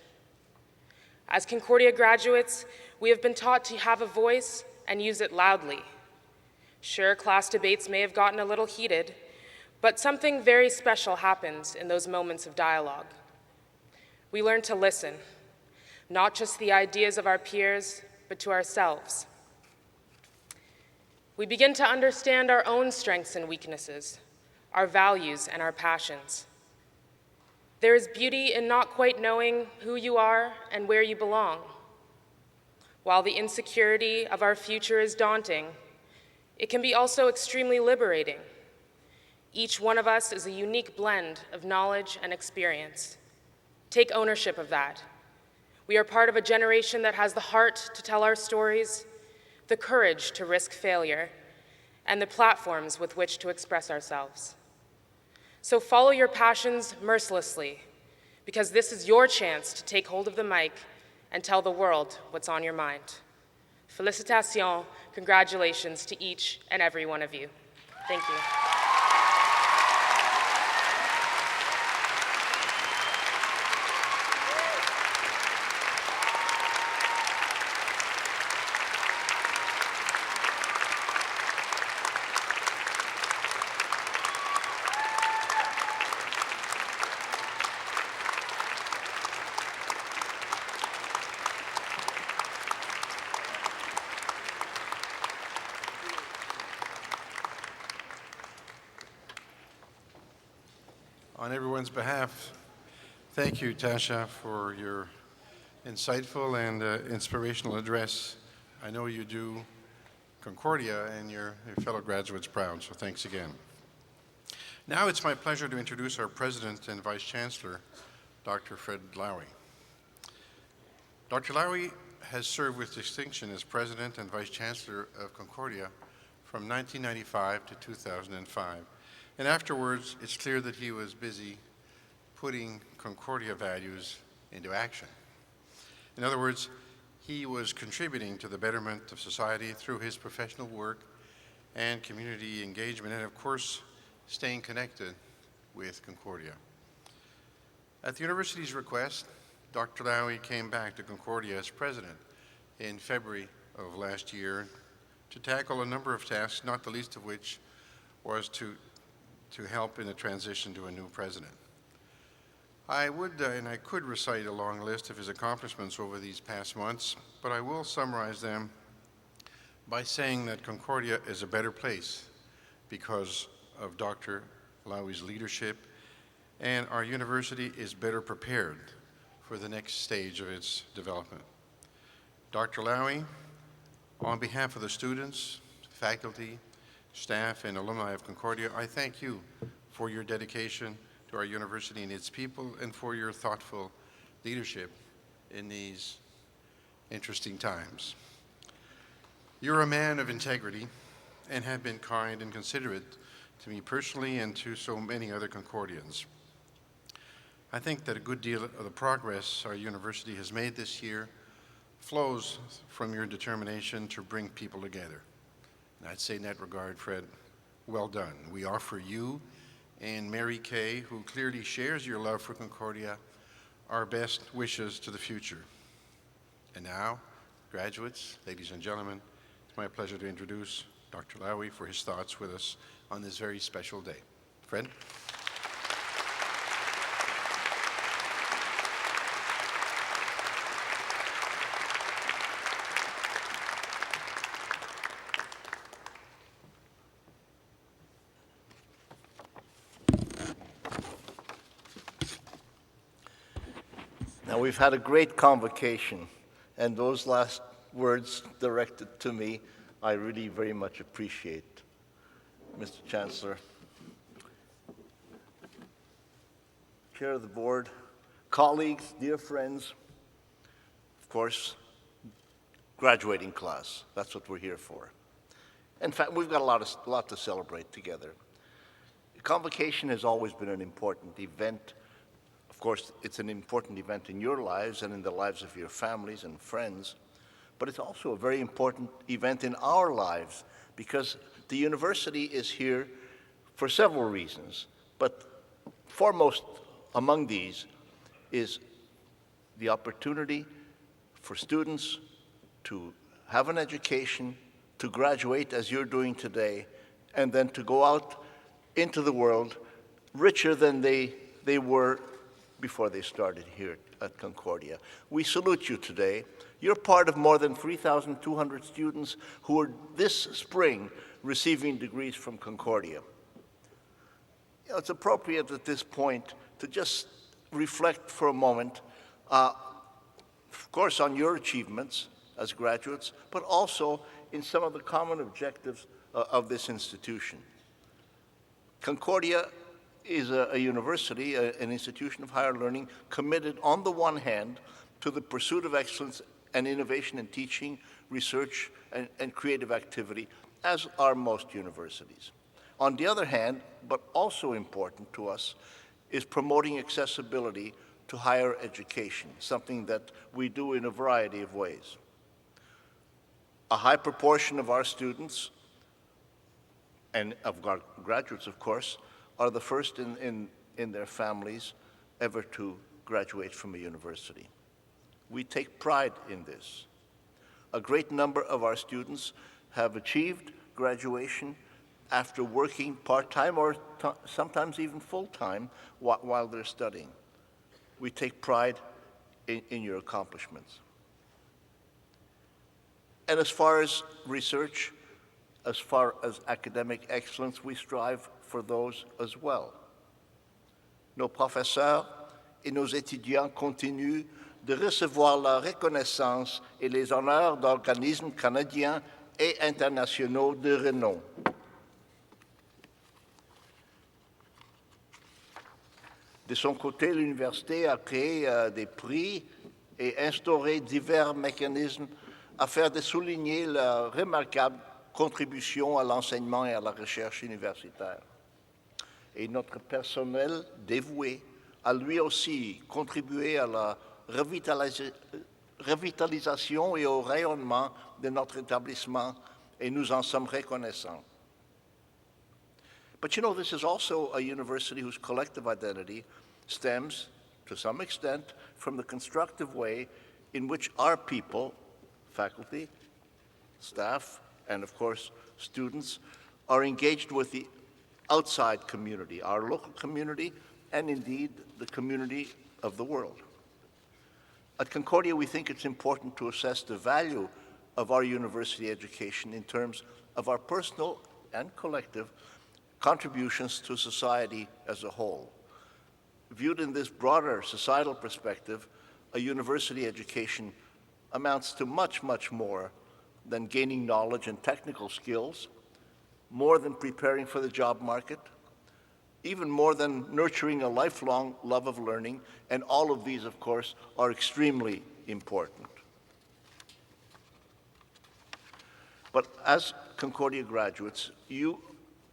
As Concordia graduates, we have been taught to have a voice and use it loudly. Sure, class debates may have gotten a little heated, but something very special happens in those moments of dialogue. We learn to listen, not just to the ideas of our peers, but to ourselves. We begin to understand our own strengths and weaknesses, our values and our passions. There is beauty in not quite knowing who you are and where you belong. While the insecurity of our future is daunting, it can be also extremely liberating. Each one of us is a unique blend of knowledge and experience. Take ownership of that. We are part of a generation that has the heart to tell our stories, the courage to risk failure, and the platforms with which to express ourselves. So follow your passions mercilessly, because this is your chance to take hold of the mic and tell the world what's on your mind. Félicitations, congratulations to each and every one of you. Thank you. On everyone's behalf, thank you, Tasha, for your insightful and inspirational address. I know you do Concordia and your fellow graduates proud, so thanks again. Now it's my pleasure to introduce our President and Vice Chancellor, Dr. Fred Lowy. Dr. Lowy has served with distinction as President and Vice Chancellor of Concordia from 1995 to 2005. And afterwards, it's clear that he was busy putting Concordia values into action. In other words, he was contributing to the betterment of society through his professional work and community engagement, and of course, staying connected with Concordia. At the university's request, Dr. Lowy came back to Concordia as president in February of last year to tackle a number of tasks, not the least of which was to help in the transition to a new president. I would and I could recite a long list of his accomplishments over these past months, but I will summarize them by saying that Concordia is a better place because of Dr. Lowy's leadership, and our university is better prepared for the next stage of its development. Dr. Lowy On behalf of the students, faculty, staff, and alumni of Concordia, I thank you for your dedication to our university and its people and for your thoughtful leadership in these interesting times. You're a man of integrity and have been kind and considerate to me personally and to so many other Concordians. I think that a good deal of the progress our university has made this year flows from your determination to bring people together. And I'd say in that regard, Fred, well done. We offer you and Mary Kay, who clearly shares your love for Concordia, our best wishes to the future. And now, graduates, ladies and gentlemen, it's my pleasure to introduce Dr. Lowy for his thoughts with us on this very special day. Fred? Now, we've had a great convocation, and those last words directed to me, I really very much appreciate. Mr. Chancellor, Chair of the Board, colleagues, dear friends, of course, graduating class. That's what we're here for. In fact, we've got a lot to celebrate together. Convocation has always been an important event. Of course, it's an important event in your lives and in the lives of your families and friends, but it's also a very important event in our lives because the university is here for several reasons, but foremost among these is the opportunity for students to have an education, to graduate as you're doing today, and then to go out into the world richer than they were before they started here at Concordia. We salute you today. You're part of more than 3,200 students who are this spring receiving degrees from Concordia. You know, it's appropriate at this point to just reflect for a moment, of course, on your achievements as graduates, but also in some of the common objectives of this institution. Concordia is a university, an institution of higher learning, committed on the one hand to the pursuit of excellence and innovation in teaching, research, and creative activity, as are most universities. On the other hand, but also important to us, is promoting accessibility to higher education, something that we do in a variety of ways. A high proportion of our students, and of our graduates, of course, are the first in their families ever to graduate from a university. We take pride in this. A great number of our students have achieved graduation after working part-time or sometimes even full-time while they're studying. We take pride in your accomplishments. And as far as research, as far as academic excellence, we strive for those as well. Nos professeurs et nos étudiants continuent de recevoir la reconnaissance et les honneurs d'organismes canadiens et internationaux de renom. De son côté, l'université a créé des prix et instauré divers mécanismes afin de souligner la remarquable contribution à l'enseignement et à la recherche universitaire. Et notre personnel dévoué a lui aussi contribué à la revitalisation et au rayonnement de notre établissement, et nous en sommes reconnaissants. But you know, this is also a university whose collective identity stems, to some extent, from the constructive way in which our people, faculty, staff, and of course, students, are engaged with the outside community, our local community, and indeed the community of the world. At Concordia, we think it's important to assess the value of our university education in terms of our personal and collective contributions to society as a whole. Viewed in this broader societal perspective, a university education amounts to much, much more than gaining knowledge and technical skills, more than preparing for the job market, even more than nurturing a lifelong love of learning, and all of these, of course, are extremely important. But as Concordia graduates, you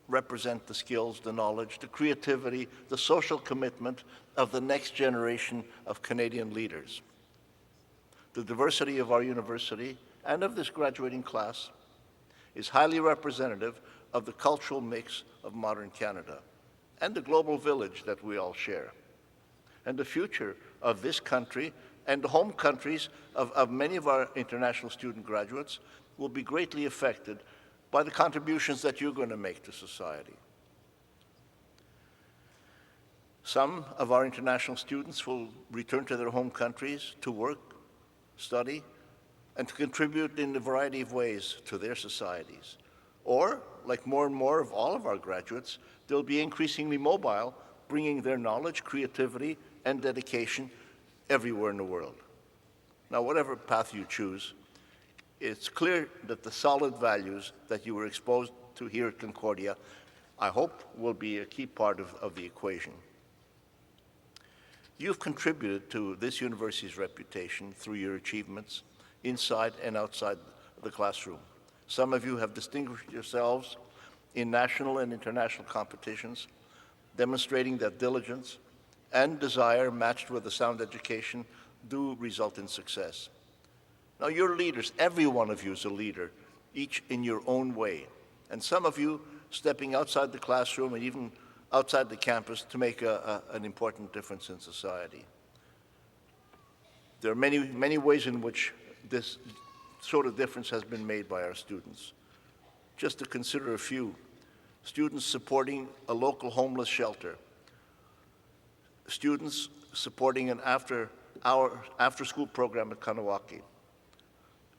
represent the skills, the knowledge, the creativity, the social commitment of the next generation of Canadian leaders. The diversity of our university and of this graduating class is highly representative of the cultural mix of modern Canada and the global village that we all share. And the future of this country and the home countries of many of our international student graduates will be greatly affected by the contributions that you're going to make to society. Some of our international students will return to their home countries to work, study, and to contribute in a variety of ways to their societies. Or, like more and more of all of our graduates, they'll be increasingly mobile, bringing their knowledge, creativity, and dedication everywhere in the world. Now, whatever path you choose, it's clear that the solid values that you were exposed to here at Concordia, I hope, will be a key part of the equation. You've contributed to this university's reputation through your achievements inside and outside the classroom. Some of you have distinguished yourselves in national and international competitions, demonstrating that diligence and desire matched with a sound education do result in success. Now, you're leaders. Every one of you is a leader, each in your own way. And some of you stepping outside the classroom and even outside the campus to make an important difference in society. There are many ways in which this sort of difference has been made by our students. Just to consider a few: students supporting a local homeless shelter, students supporting an after-school program at Kanawaki,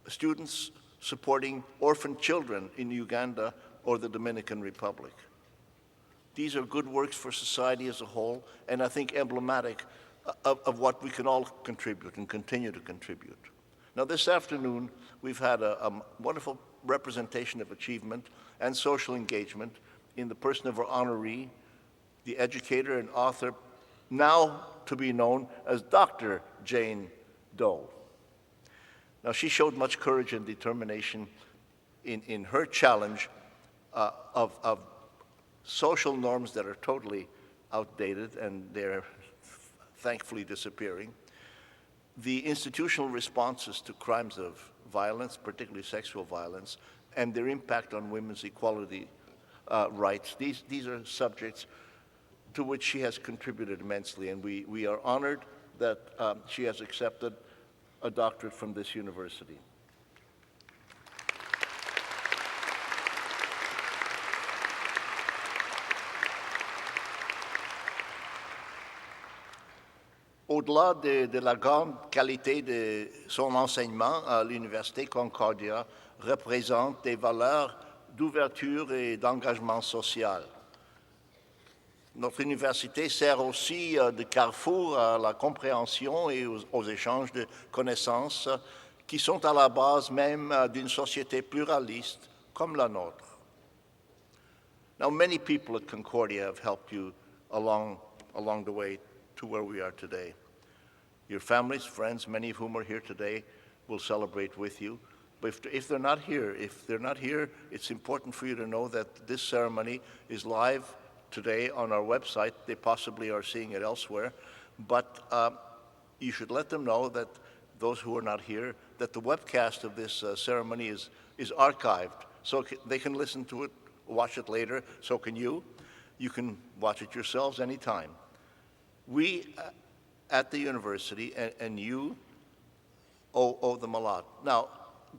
students supporting orphan children in Uganda or the Dominican Republic. These are good works for society as a whole, and I think emblematic of what we can all contribute and continue to contribute. Now, this afternoon, we've had a wonderful representation of achievement and social engagement in the person of our honoree, the educator and author, now to be known as Dr. Jane Doe. Now, she showed much courage and determination in her challenge of social norms that are totally outdated, and they're thankfully disappearing. The institutional responses to crimes of violence, particularly sexual violence, and their impact on women's equality rights. These are subjects to which she has contributed immensely, and we are honored that she has accepted a doctorate from this university. Au-delà de la grande qualité de son enseignement, l'Université Concordia représente des valeurs d'ouverture et d'engagement social. Notre université sert aussi de carrefour à la compréhension et aux échanges de connaissances qui sont à la base même d'une société pluraliste comme la nôtre. Now, many people at Concordia have helped you along the way to where we are today. Your families, friends, many of whom are here today, will celebrate with you. But if they're not here, it's important for you to know that this ceremony is live today on our website. They possibly are seeing it elsewhere. But you should let them know that those who are not here, that the webcast of this ceremony is archived. So they can listen to it, watch it later. So can you. You can watch it yourselves anytime. We at the university and you owe them a lot. Now,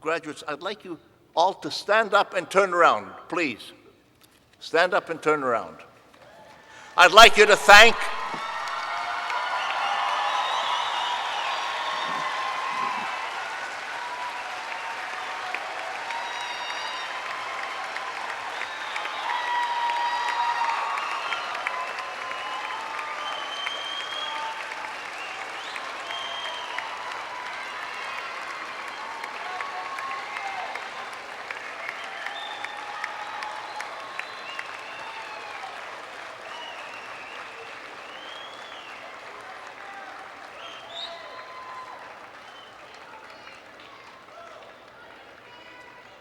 graduates, I'd like you all to stand up and turn around, please. Stand up and turn around. I'd like you to thank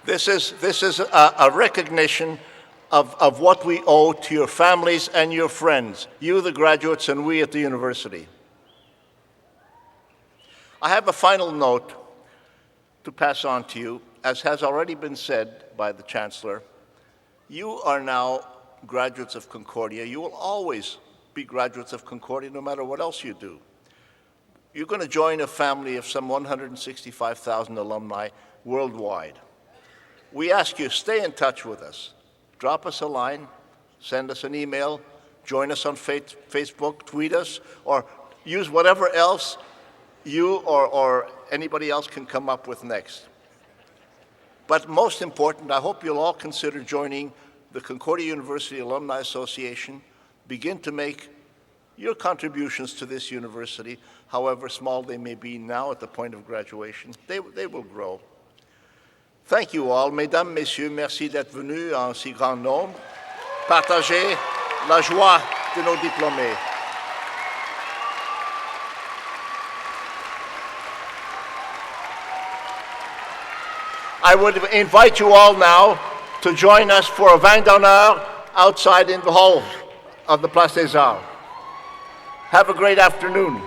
This is a recognition of what we owe to your families and your friends, you, the graduates, and we at the university. I have a final note to pass on to you. As has already been said by the Chancellor, you are now graduates of Concordia. You will always be graduates of Concordia no matter what else you do. You're going to join a family of some 165,000 alumni worldwide. We ask you, stay in touch with us. Drop us a line, send us an email, join us on Facebook, tweet us, or use whatever else you or anybody else can come up with next. But most important, I hope you'll all consider joining the Concordia University Alumni Association. Begin to make your contributions to this university, however small they may be now at the point of graduation. They will grow. Thank you all. Mesdames, Messieurs, merci d'être venus en si grand nombre. Partagez la joie de nos diplômés. I would invite you all now to join us for a vin d'honneur outside in the hall of the Place des Arts. Have a great afternoon.